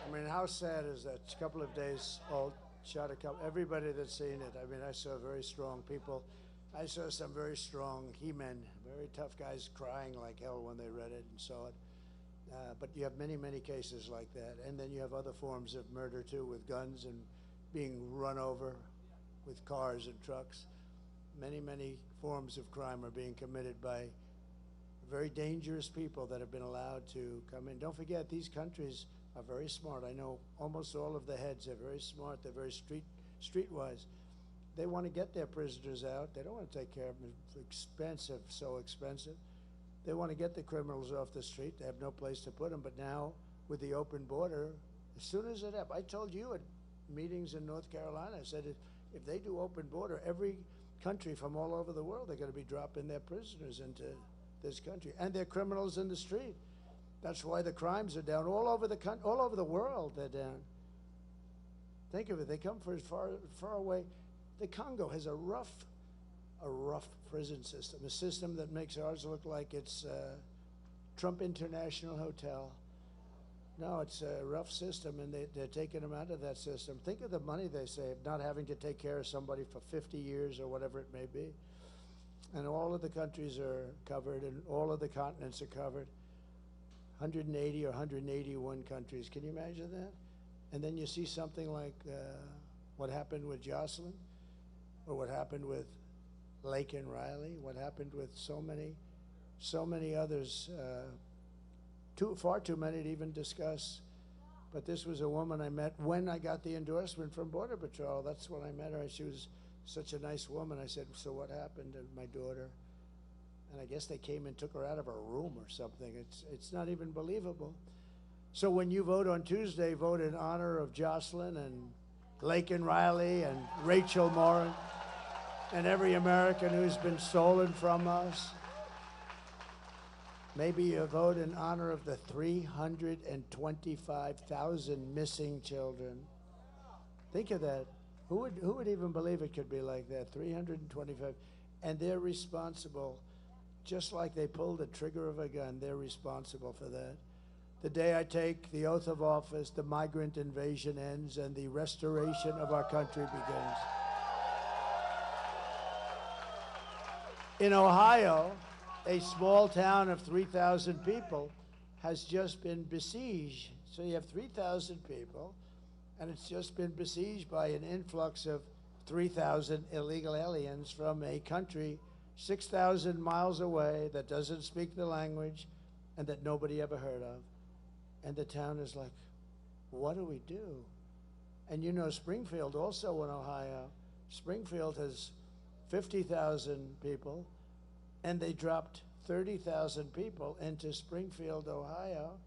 I mean, how sad is that? It's a couple of days old. Shot a couple. Everybody that's seen it. I mean, I saw very strong people. I saw some very strong he-men, very tough guys crying like hell when they read it and saw it. But you have many, many cases like that. And then you have other forms of murder too, with guns and being run over with cars and trucks. Many, many forms of crime are being committed by very dangerous people that have been allowed to come in. Don't forget, these countries are very smart. I know almost all of the heads are very smart. They're very streetwise. They want to get their prisoners out. They don't want to take care of them. It's expensive, so expensive. They want to get the criminals off the street. They have no place to put them. But now, with the open border, as soon as it happens, I told you at meetings in North Carolina, I said if they do open border, every country from all over the world, they're going to be dropping their prisoners into this country, and they're criminals in the street. That's why the crimes are down all over the world. They're down. Think of it. They come from far away. The Congo has a rough prison system, a system that makes ours look like it's Trump International Hotel. No, it's a rough system, and they're taking them out of that system. Think of the money they save, not having to take care of somebody for 50 years or whatever it may be. And all of the countries are covered, and all of the continents are covered. 180 or 181 countries. Can you imagine that? And then you see something like what happened with Jocelyn, or what happened with Lake and Riley, what happened with so many others. Far too many to even discuss. But this was a woman I met when I got the endorsement from Border Patrol. That's when I met her. She was such a nice woman. I said, so what happened to my daughter? And I guess they came and took her out of her room or something. It's not even believable. So when you vote on Tuesday, vote in honor of Jocelyn and Lake and Riley and Rachel Morin and every American who's been stolen from us. Maybe you vote in honor of the 325,000 missing children. Think of that. Who would even believe it could be like that? 325, and they're responsible, just like they pulled the trigger of a gun. They're responsible for that. The day I take the oath of office, the migrant invasion ends and the restoration of our country begins. In Ohio, a small town of 3,000 people has just been besieged. So you have 3,000 people, and it's just been besieged by an influx of 3,000 illegal aliens from a country 6,000 miles away that doesn't speak the language and that nobody ever heard of. And the town is like, what do we do? And you know, Springfield also in Ohio, Springfield has 50,000 people, and they dropped 30,000 people into Springfield, Ohio.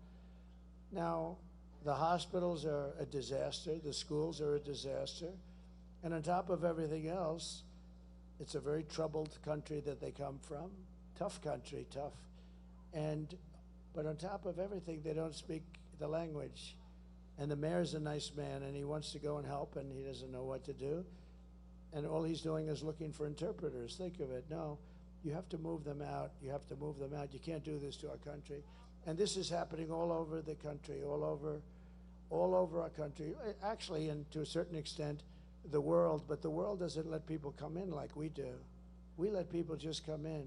Now, the hospitals are a disaster, the schools are a disaster, and on top of everything else, it's a very troubled country that they come from. Tough country, tough. But on top of everything, they don't speak the language. And the mayor's a nice man, and he wants to go and help, and he doesn't know what to do. And all he's doing is looking for interpreters. Think of it. No, you have to move them out. You have to move them out. You can't do this to our country. And this is happening all over the country, all over our country. Actually, and to a certain extent, the world. But the world doesn't let people come in like we do. We let people just come in.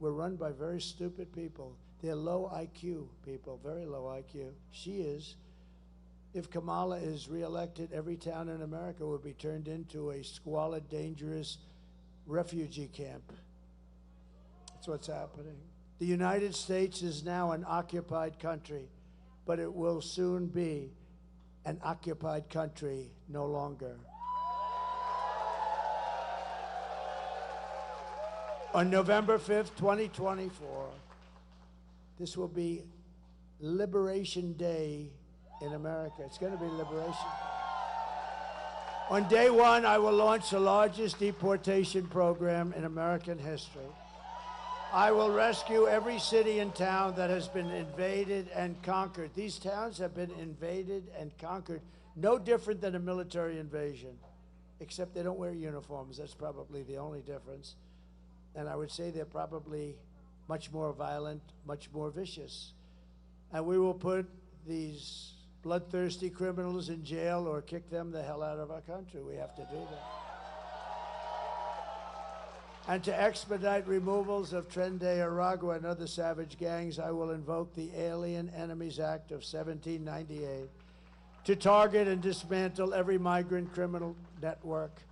We're run by very stupid people. They're low IQ people, very low IQ. She is. If Kamala is reelected, every town in America will be turned into a squalid, dangerous refugee camp. That's what's happening. The United States is now an occupied country, but it will soon be an occupied country no longer. On November 5th, 2024, this will be Liberation Day in America. It's going to be liberation. On day one, I will launch the largest deportation program in American history. I will rescue every city and town that has been invaded and conquered. These towns have been invaded and conquered, no different than a military invasion, except they don't wear uniforms. That's probably the only difference. And I would say they're probably much more violent, much more vicious. And we will put these bloodthirsty criminals in jail or kick them the hell out of our country. We have to do that. And to expedite removals of Tren de Aragua and other savage gangs, I will invoke the Alien Enemies Act of 1798 to target and dismantle every migrant criminal network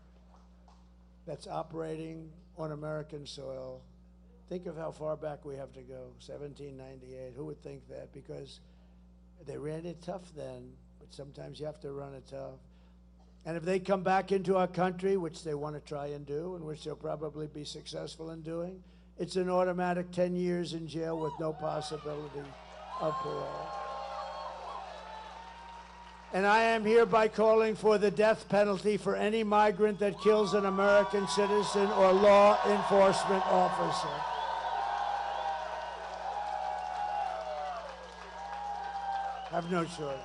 that's operating on American soil. Think of how far back we have to go, 1798. Who would think that? Because they ran it tough then, but sometimes you have to run it tough. And if they come back into our country, which they want to try and do, and which they'll probably be successful in doing, it's an automatic 10 years in jail with no possibility of parole. And I am hereby calling for the death penalty for any migrant that kills an American citizen or law enforcement officer. Have no choice.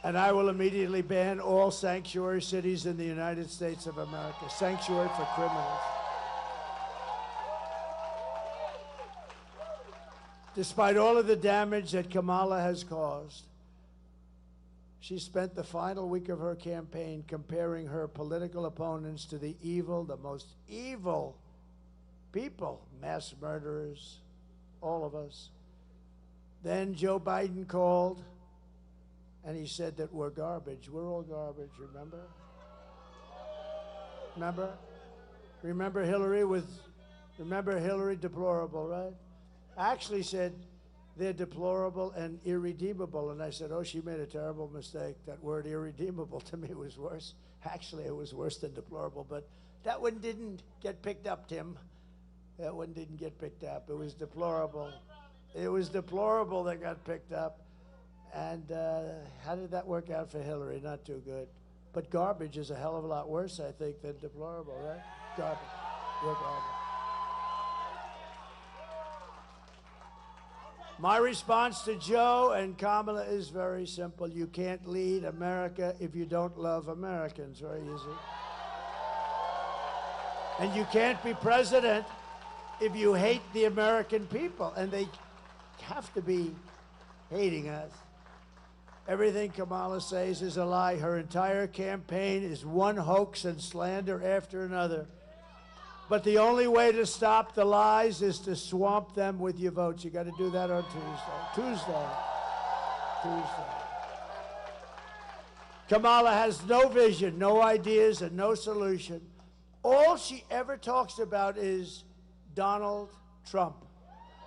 And I will immediately ban all sanctuary cities in the United States of America. Sanctuary for criminals. Despite all of the damage that Kamala has caused, she spent the final week of her campaign comparing her political opponents to the evil, the most evil people, mass murderers, all of us. Then Joe Biden called, and he said that we're garbage. We're all garbage, remember? Remember? Remember Hillary deplorable, right? I actually said they're deplorable and irredeemable. And I said, oh, she made a terrible mistake. That word irredeemable to me was worse. Actually, it was worse than deplorable. But that one didn't get picked up, Tim. That one didn't get picked up. It was deplorable. It was deplorable that got picked up. And how did that work out for Hillary? Not too good. But garbage is a hell of a lot worse, I think, than deplorable, right? Garbage. We're garbage. My response to Joe and Kamala is very simple. You can't lead America if you don't love Americans. Very easy. And you can't be president if you hate the American people. And they have to be hating us. Everything Kamala says is a lie. Her entire campaign is one hoax and slander after another. But the only way to stop the lies is to swamp them with your votes. You got to do that on Tuesday. Kamala has no vision, no ideas, and no solution. All she ever talks about is Donald Trump.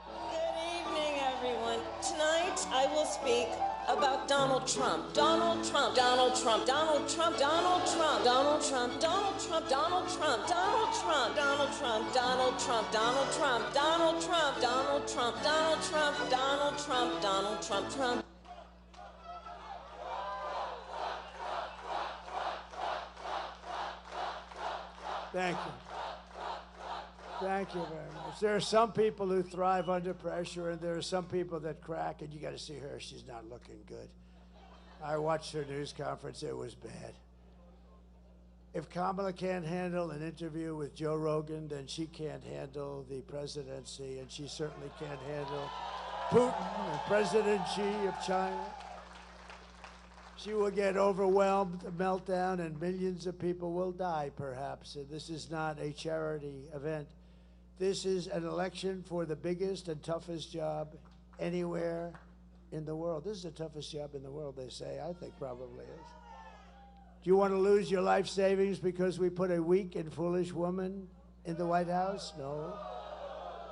Good evening, everyone. Tonight, I will speak about Donald Trump. Donald Trump. Donald Trump. Donald Trump. Donald Trump. Donald Trump. Donald Trump. Donald Trump. Donald Trump. Donald Trump. Donald Trump. Donald Trump. Donald Trump. Donald Trump. Donald Trump. Donald Trump. Donald Trump. Trump. Thank you. Thank you very much. There are some people who thrive under pressure, and there are some people that crack, and you got to see her. She's not looking good. I watched her news conference. It was bad. If Kamala can't handle an interview with Joe Rogan, then she can't handle the presidency, and she certainly can't handle Putin and President Xi of China. She will get overwhelmed, a meltdown, and millions of people will die, perhaps. And this is not a charity event. This is an election for the biggest and toughest job anywhere in the world. This is the toughest job in the world, they say. I think probably is. Do you want to lose your life savings because we put a weak and foolish woman in the White House? No.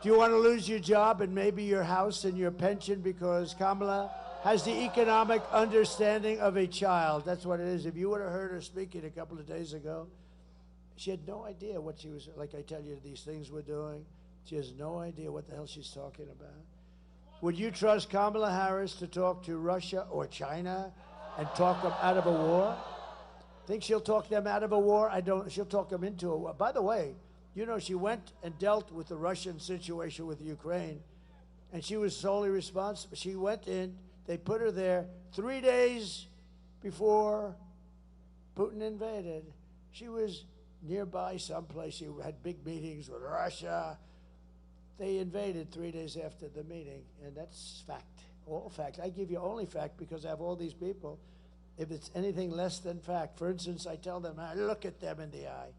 Do you want to lose your job and maybe your house and your pension because Kamala has the economic understanding of a child? That's what it is. If you would have heard her speaking a couple of days ago, she had no idea what she was, like I tell you, these things we're doing. She has no idea what the hell she's talking about. Would you trust Kamala Harris to talk to Russia or China and talk them out of a war? Think she'll talk them out of a war? I don't. She'll talk them into a war. By the way, you know, she went and dealt with the Russian situation with Ukraine, and she was solely responsible. She went in, they put her there 3 days before Putin invaded. She was nearby someplace. She had big meetings with Russia. They invaded 3 days after the meeting, and that's fact, all fact. I give you only fact because I have all these people. If it's anything less than fact, for instance, I tell them, I look at them in the eye,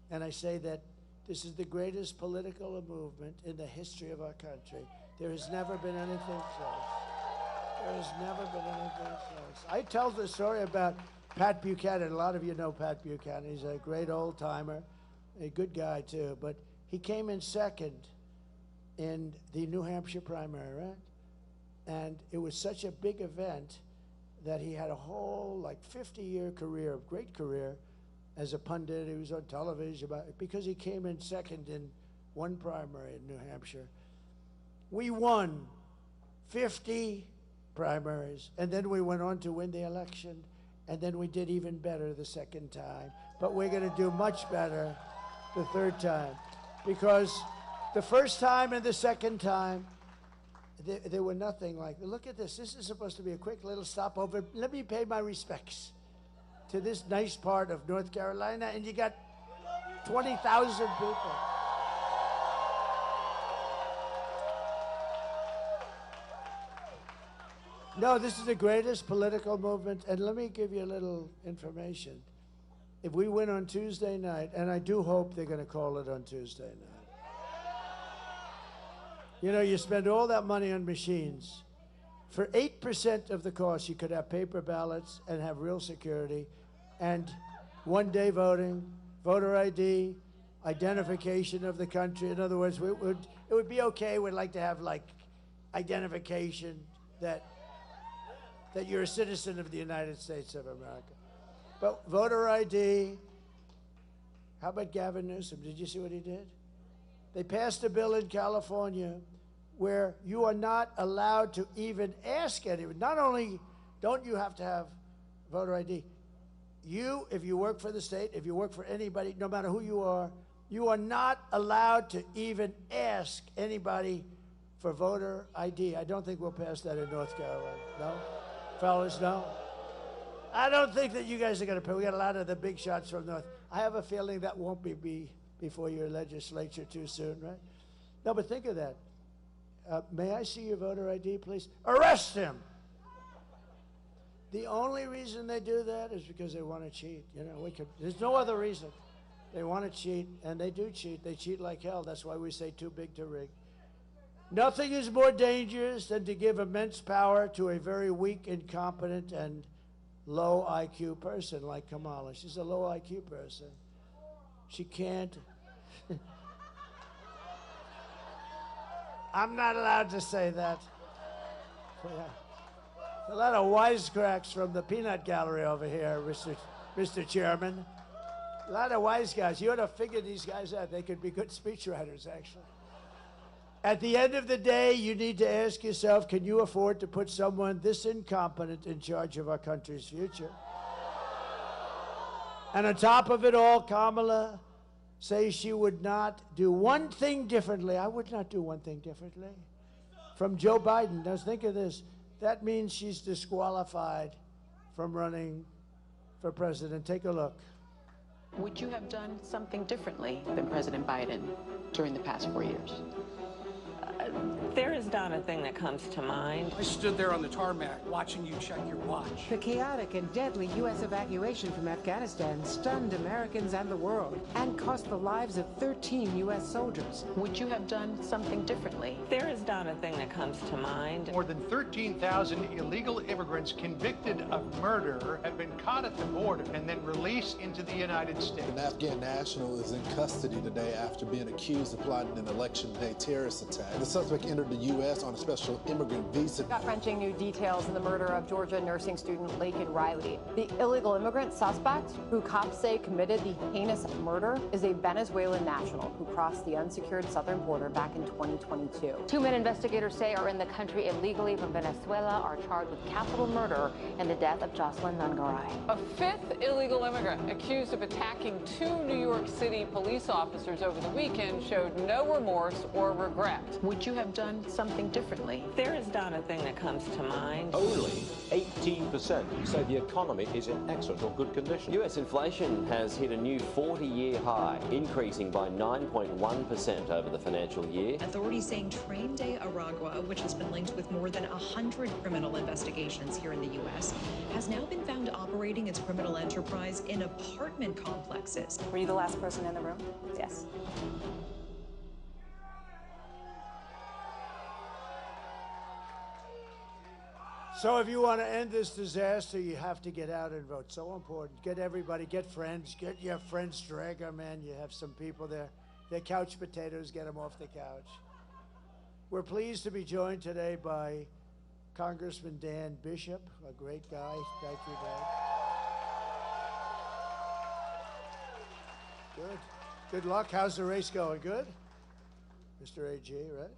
and I say that this is the greatest political movement in the history of our country. There has never been anything close. There has never been anything close. I tell the story about Pat Buchanan. A lot of you know Pat Buchanan. He's a great old-timer, a good guy, too. But he came in second in the New Hampshire primary, right? And it was such a big event that he had a whole, like, 50-year career, great career, as a pundit. He was on television because he came in second in one primary in New Hampshire. We won 50 primaries, and then we went on to win the election, and then we did even better the second time. But we're going to do much better the third time, because the first time and the second time, there were nothing like, look at this. This is supposed to be a quick little stopover. Let me pay my respects to this nice part of North Carolina, and you got 20,000 people. No, this is the greatest political movement, and let me give you a little information. If we win on Tuesday night, and I do hope they're going to call it on Tuesday night. You know, you spend all that money on machines. For 8% of the cost, you could have paper ballots and have real security, and one-day voting, voter ID, identification of the country. In other words, it would be okay. We'd like to have, like, identification that you're a citizen of the United States of America. But voter ID, how about Gavin Newsom? Did you see what he did? They passed a bill in California where you are not allowed to even ask anyone. Not only don't you have to have voter ID, if you work for the state, if you work for anybody, no matter who you are not allowed to even ask anybody for voter ID. I don't think we'll pass that in North Carolina. No? Fellas, no? I don't think that you guys are going to pay. We got a lot of the big shots from North. I have a feeling that won't be before your legislature too soon, right? No, but think of that. May I see your voter ID, please? Arrest him! The only reason they do that is because they want to cheat. You know, there's no other reason. They want to cheat, and they do cheat. They cheat like hell. That's why we say too big to rig. Nothing is more dangerous than to give immense power to a very weak, incompetent, and low IQ person like Kamala. She's a low IQ person. She can't. I'm not allowed to say that. Yeah. A lot of wisecracks from the peanut gallery over here, Mr. Chairman. A lot of wise guys. You ought to figure these guys out. They could be good speechwriters, actually. At the end of the day, you need to ask yourself, can you afford to put someone this incompetent in charge of our country's future? And on top of it all, Kamala say she would not do one thing differently. I would not do one thing differently. From Joe Biden. Now think of this. That means she's disqualified from running for president. Take a look. Would you have done something differently than President Biden during the past 4 years? There is not a thing that comes to mind. I stood there on the tarmac watching you check your watch. The chaotic and deadly U.S. evacuation from Afghanistan stunned Americans and the world and cost the lives of 13 U.S. soldiers. Would you have done something differently? There is not a thing that comes to mind. More than 13,000 illegal immigrants convicted of murder have been caught at the border and then released into the United States. An Afghan national is in custody today after being accused of plotting an election day terrorist attack. The suspect entered the U.S. on a special immigrant visa. Gut-wrenching new details in the murder of Georgia nursing student Laken Riley. The illegal immigrant suspect, who cops say committed the heinous murder, is a Venezuelan national who crossed the unsecured southern border back in 2022. 2 men investigators say are in the country illegally from Venezuela are charged with capital murder in the death of Jocelyn Nungaray. A 5th illegal immigrant accused of attacking 2 New York City police officers over the weekend showed no remorse or regret. Would you have done something differently? There is not a thing that comes to mind. Only 18% say the economy is in excellent or good condition. US inflation has hit a new 40-year high, increasing by 9.1% over the financial year. Authorities saying Train de Aragua, which has been linked with more than 100 criminal investigations here in the U.S., has now been found operating its criminal enterprise in apartment complexes. Were you the last person in the room? Yes. So if you want to end this disaster, you have to get out and vote. So important. Get everybody, get friends, get your friends, drag them in. You have some people there. They're couch potatoes, get them off the couch. We're pleased to be joined today by Congressman Dan Bishop, a great guy. Thank you, Dan. Good. Good luck. How's the race going? Good? Mr. AG, right?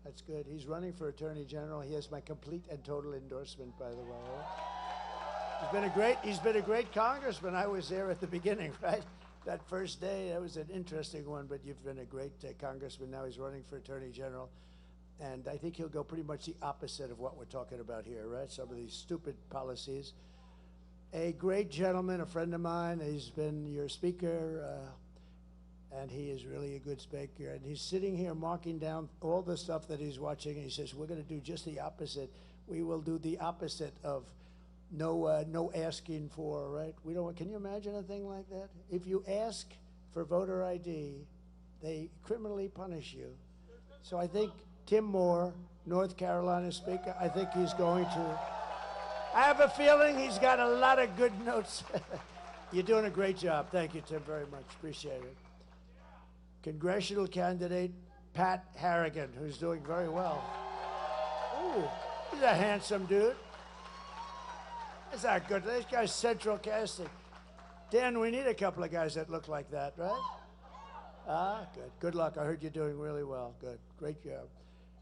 That's good. He's running for Attorney General. He has my complete and total endorsement, by the way. He's been a great congressman. I was there at the beginning, right? That first day, that was an interesting one, but you've been a great congressman. Now he's running for Attorney General. And I think he'll go pretty much the opposite of what we're talking about here, right? Some of these stupid policies. A great gentleman, a friend of mine. He's been your speaker, and he is really a good speaker. And he's sitting here marking down all the stuff that he's watching, and he says, we're going to do just the opposite. We will do the opposite of no asking for, right? We don't. Can you imagine a thing like that? If you ask for voter ID, they criminally punish you. So I think Tim Moore, North Carolina Speaker, I think he's going to. I have a feeling he's got a lot of good notes. You're doing a great job. Thank you, Tim, very much. Appreciate it. Congressional candidate Pat Harrigan, who's doing very well. Ooh, he's a handsome dude. Is that good? This guy's central casting. Dan, we need a couple of guys that look like that, right? Ah, good. Good luck. I heard you're doing really well. Good. Great job.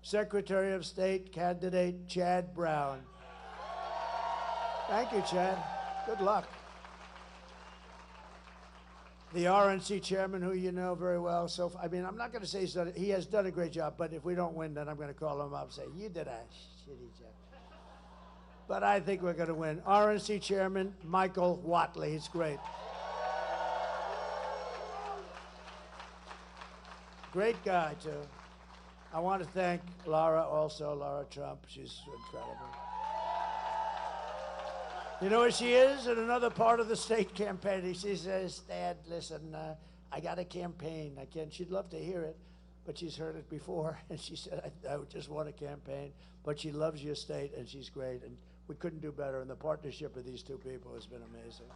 Secretary of State candidate Chad Brown. Thank you, Chad. Good luck. The RNC chairman, who you know very well. So, I mean, I'm not going to say he has done a great job, but if we don't win, then I'm going to call him up and say, you did a shitty job. But I think we're going to win. RNC chairman Michael Watley. He's great. Great guy, too. I want to thank Laura also, Laura Trump. She's incredible. You know where she is? In another part of the state campaign. She says, Dad, listen, I got a campaign. She'd love to hear it, but she's heard it before. And she said, I just want a campaign. But she loves your state, and she's great. And we couldn't do better. And the partnership of these two people has been amazing.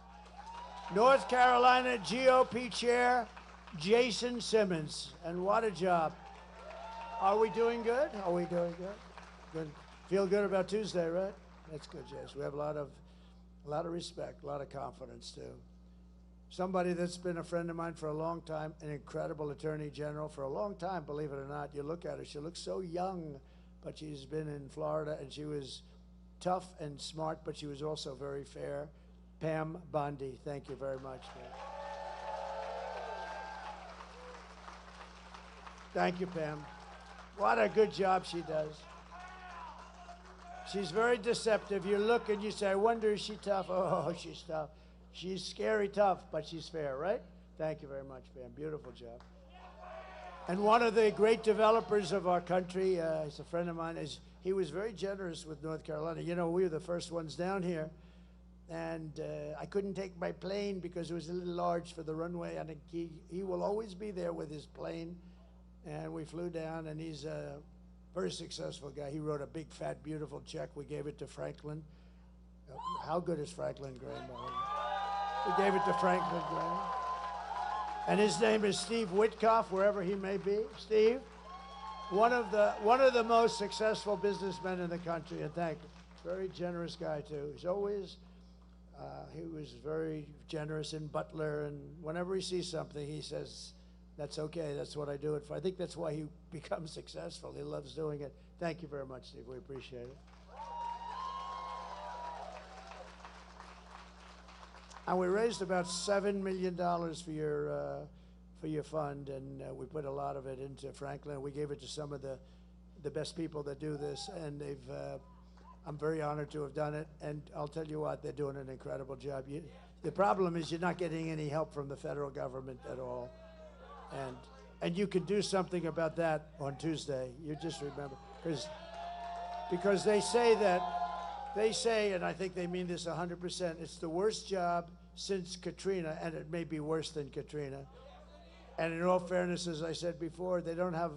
North Carolina GOP chair, Jason Simmons. And what a job. Are we doing good? Are we doing good? Good. Feel good about Tuesday, right? That's good, Jason. We have a lot of respect, a lot of confidence, too. Somebody that's been a friend of mine for a long time, an incredible attorney general for a long time, believe it or not. You look at her, she looks so young, but she's been in Florida, and she was tough and smart, but she was also very fair. Pam Bondi, thank you very much, man. Thank you, Pam. What a good job she does. She's very deceptive. You look and you say, I wonder, is she tough? Oh, she's tough. She's scary tough, but she's fair, right? Thank you very much, Pam. Beautiful job. And one of the great developers of our country, he's a friend of mine, he was very generous with North Carolina. You know, we were the first ones down here, and I couldn't take my plane because it was a little large for the runway, and he will always be there with his plane. And we flew down, and he's a very successful guy. He wrote a big, fat, beautiful check. We gave it to Franklin. How good is Franklin Graham? We gave it to Franklin Graham. And his name is Steve Witkoff, wherever he may be. Steve, one of the most successful businessmen in the country, and thank you. Very generous guy, too. He's always, he was very generous in Butler, and whenever he sees something, he says, that's okay, that's what I do it for. I think that's why he becomes successful. He loves doing it. Thank you very much, Steve. We appreciate it. And we raised about $7 million for your fund, and we put a lot of it into Franklin. We gave it to some of the best people that do this, and I'm very honored to have done it. And I'll tell you what, they're doing an incredible job. The problem is you're not getting any help from the federal government at all. And you can do something about that on Tuesday. You just remember, because they say, and I think they mean this 100%, it's the worst job since Katrina, and it may be worse than Katrina. And in all fairness, as I said before, they don't have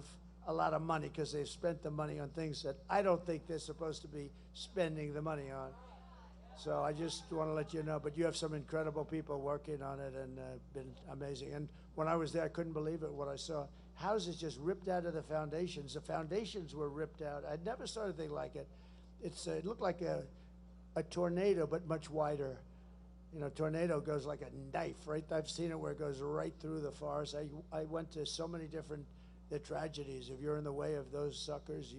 a lot of money because they've spent the money on things that I don't think they're supposed to be spending the money on. So I just want to let you know, but you have some incredible people working on it, and been amazing. And when I was there, I couldn't believe it, what I saw. Houses just ripped out of the foundations. The foundations were ripped out. I'd never saw anything like it. It looked like a tornado, but much wider. You know, tornado goes like a knife, right? I've seen it where it goes right through the forest. I went to so many different tragedies. If you're in the way of those suckers,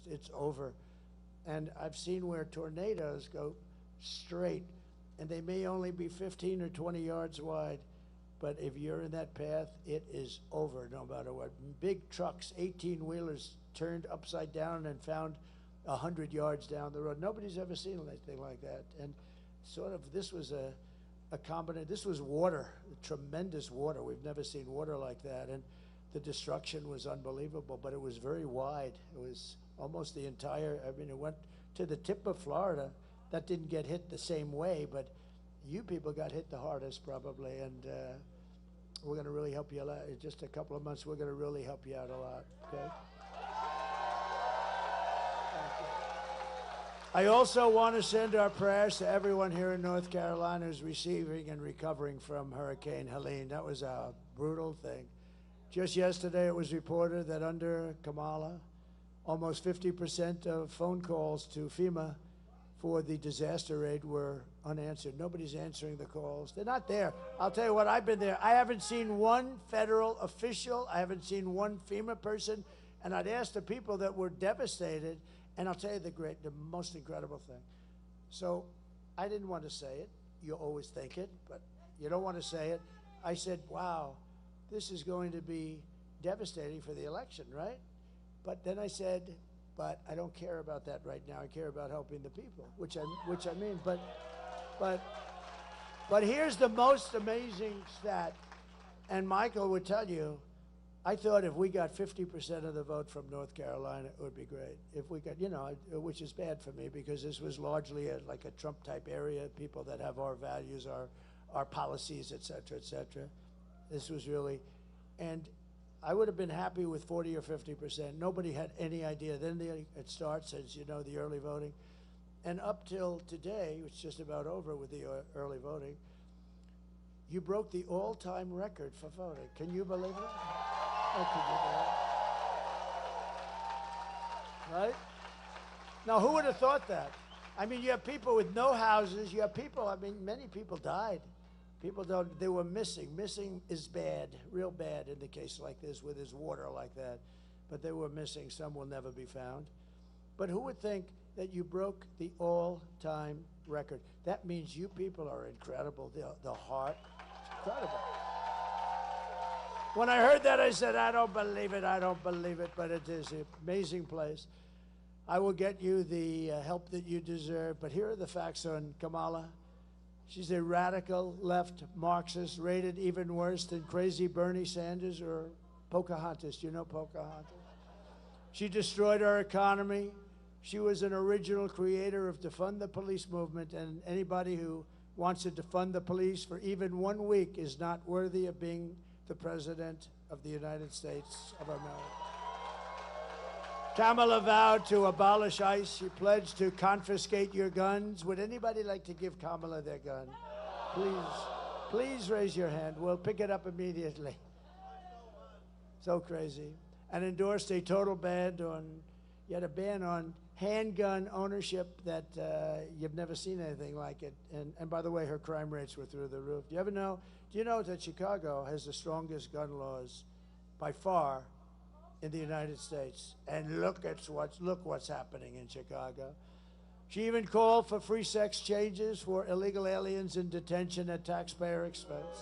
it's over. And I've seen where tornadoes go straight, and they may only be 15 or 20 yards wide, but if you're in that path, it is over no matter what. Big trucks, 18-wheelers, turned upside down and found 100 yards down the road. Nobody's ever seen anything like that. And sort of this was a combination. This was water, tremendous water. We've never seen water like that. And the destruction was unbelievable, but it was very wide. It was almost the entire, I mean, it went to the tip of Florida. That didn't get hit the same way, but you people got hit the hardest probably, and we're going to really help you out. In just a couple of months, we're going to really help you out a lot, okay? I also want to send our prayers to everyone here in North Carolina who's receiving and recovering from Hurricane Helene. That was a brutal thing. Just yesterday, it was reported that under Kamala, almost 50% of phone calls to FEMA for the disaster aid were unanswered. Nobody's answering the calls. They're not there. I'll tell you what, I've been there. I haven't seen one federal official. I haven't seen one FEMA person. And I'd asked the people that were devastated, and I'll tell you the most incredible thing. So I didn't want to say it. You always think it, but you don't want to say it. I said, wow, this is going to be devastating for the election, right? But then I said, but I don't care about that right now. I care about helping the people, which I mean. But here's the most amazing stat, and Michael would tell you, I thought if we got 50% of the vote from North Carolina, it would be great. If we got, you know, which is bad for me because this was largely like a Trump-type area, people that have our values, our policies, et cetera, et cetera. This was really, and I would have been happy with 40 or 50%. Nobody had any idea. Then it starts, as you know, the early voting. And up till today, it's just about over with the early voting, you broke the all-time record for voting. Can you believe it? Oh, can you believe it? Right? Now, who would have thought that? I mean, you have people with no houses. You have people, I mean, many people died. People don't, they were missing. Missing is bad, real bad in the case like this with his water like that. But they were missing. Some will never be found. But who would think that you broke the all-time record? That means you people are incredible. The heart, it's incredible. When I heard that, I said, I don't believe it, I don't believe it, but it is an amazing place. I will get you the help that you deserve, but here are the facts on Kamala. She's a radical left Marxist, rated even worse than crazy Bernie Sanders or Pocahontas. Do you know Pocahontas? She destroyed our economy. She was an original creator of defund the police movement, and anybody who wants to defund the police for even 1 week is not worthy of being the President of the United States of America. Kamala vowed to abolish ICE. She pledged to confiscate your guns. Would anybody like to give Kamala their gun? Please raise your hand. We'll pick it up immediately. So crazy. And endorsed a total ban on, yet a ban on handgun ownership that you've never seen anything like it. And by the way, her crime rates were through the roof. Do you know that Chicago has the strongest gun laws by far in the United States? And look what's happening in Chicago. She even called for free sex changes for illegal aliens in detention at taxpayer expense.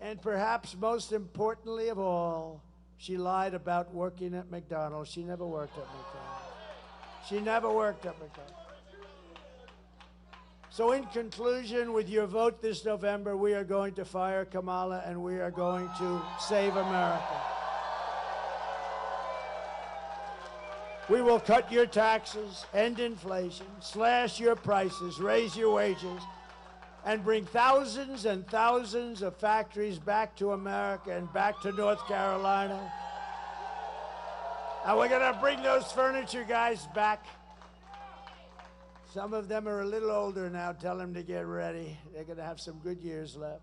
And perhaps most importantly of all, she lied about working at McDonald's. She never worked at McDonald's. She never worked at McDonald's. So in conclusion, with your vote this November, we are going to fire Kamala and we are going to save America. We will cut your taxes, end inflation, slash your prices, raise your wages, and bring thousands and thousands of factories back to America and back to North Carolina. And we're going to bring those furniture guys back. Some of them are a little older now. Tell them to get ready. They're going to have some good years left.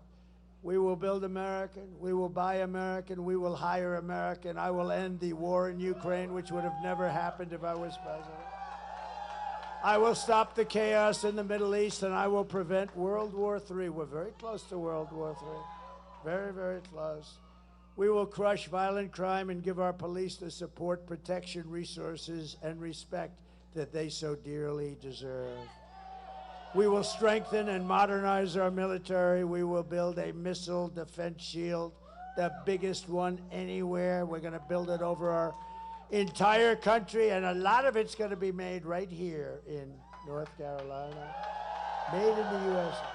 We will build American. We will buy American. We will hire American. I will end the war in Ukraine, which would have never happened if I was president. I will stop the chaos in the Middle East, and I will prevent World War III. We're very close to World War III. Very, very close. We will crush violent crime and give our police the support, protection, resources, and respect that they so dearly deserve. We will strengthen and modernize our military. We will build a missile defense shield, the biggest one anywhere. We're going to build it over our entire country, and a lot of it's going to be made right here in North Carolina. Made in the USA.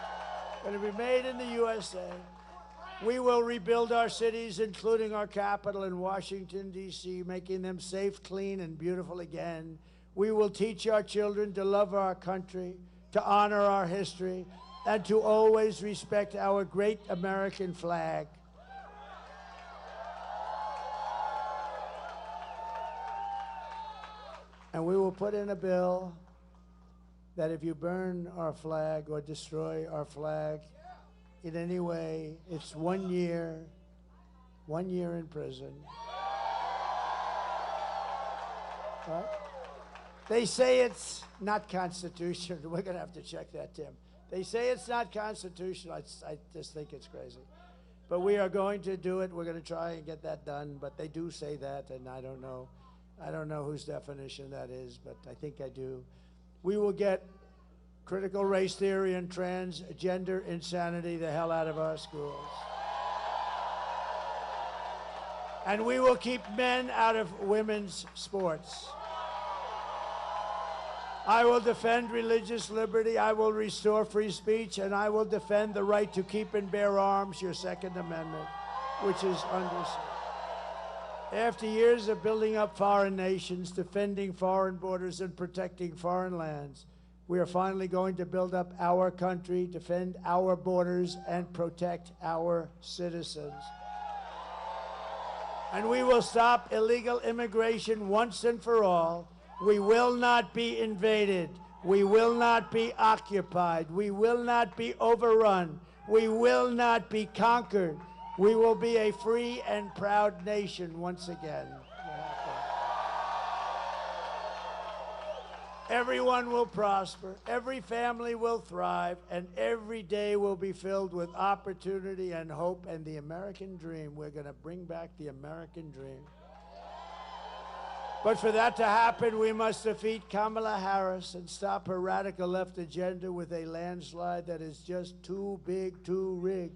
Going to be made in the USA. We will rebuild our cities, including our capital in Washington, D.C., making them safe, clean, and beautiful again. We will teach our children to love our country, to honor our history, and to always respect our great American flag. And we will put in a bill that if you burn our flag or destroy our flag in any way, it's 1 year in prison. Right? They say it's not constitutional. We're going to have to check that, Tim. They say it's not constitutional. I just think it's crazy. But we are going to do it. We're going to try and get that done. But they do say that, and I don't know. I don't know whose definition that is, but I think I do. We will get critical race theory and transgender insanity the hell out of our schools. And we will keep men out of women's sports. I will defend religious liberty, I will restore free speech, and I will defend the right to keep and bear arms, your Second Amendment, which is understood. After years of building up foreign nations, defending foreign borders, and protecting foreign lands, we are finally going to build up our country, defend our borders, and protect our citizens. And we will stop illegal immigration once and for all. We will not be invaded. We will not be occupied. We will not be overrun. We will not be conquered. We will be a free and proud nation once again. Everyone will prosper, every family will thrive, and every day will be filled with opportunity and hope and the American dream. We're going to bring back the American dream. But for that to happen, we must defeat Kamala Harris and stop her radical left agenda with a landslide that is just too big to rig.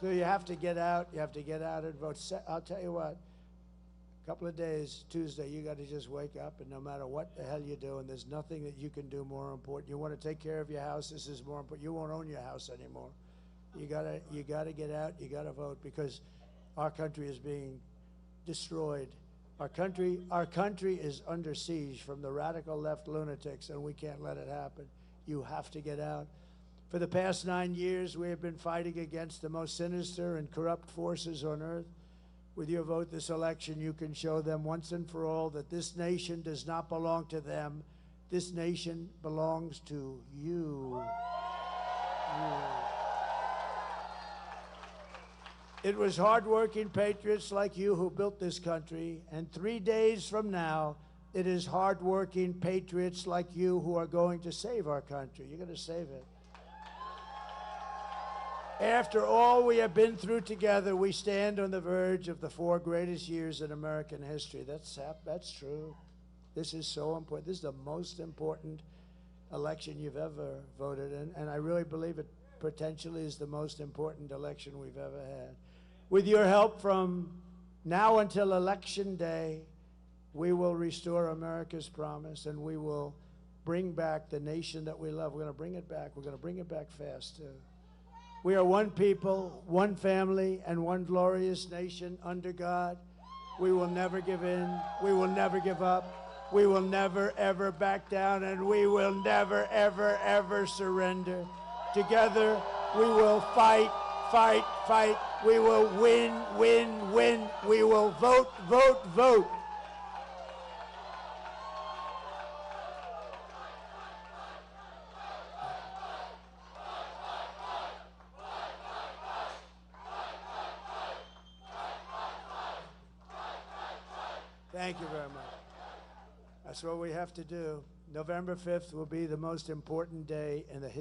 So you have to get out. You have to get out and vote. I'll tell you what. A couple of days, Tuesday, you got to just wake up, and no matter what the hell you're doing, there's nothing that you can do more important. You want to take care of your house. This is more important. You won't own your house anymore. You gotta get out. You gotta vote, because our country is being destroyed. Our country is under siege from the radical left lunatics, and we can't let it happen. You have to get out. For the past 9 years, we have been fighting against the most sinister and corrupt forces on earth. With your vote this election, you can show them once and for all that this nation does not belong to them. This nation belongs to you. It was hardworking patriots like you who built this country, and 3 days from now, it is hardworking patriots like you who are going to save our country. You're going to save it. After all we have been through together, we stand on the verge of the 4 greatest years in American history. That's true. This is so important. This is the most important election you've ever voted in, and I really believe it potentially is the most important election we've ever had. With your help, from now until Election Day, we will restore America's promise, and we will bring back the nation that we love. We're going to bring it back. We're going to bring it back fast, too. We are one people, one family, and one glorious nation under God. We will never give in. We will never give up. We will never, ever back down, and we will never, ever, ever surrender. Together, we will fight, fight, fight. We will win, win, win. We will vote, vote, vote. Thank you very much. That's what we have to do. November 5th will be the most important day in the history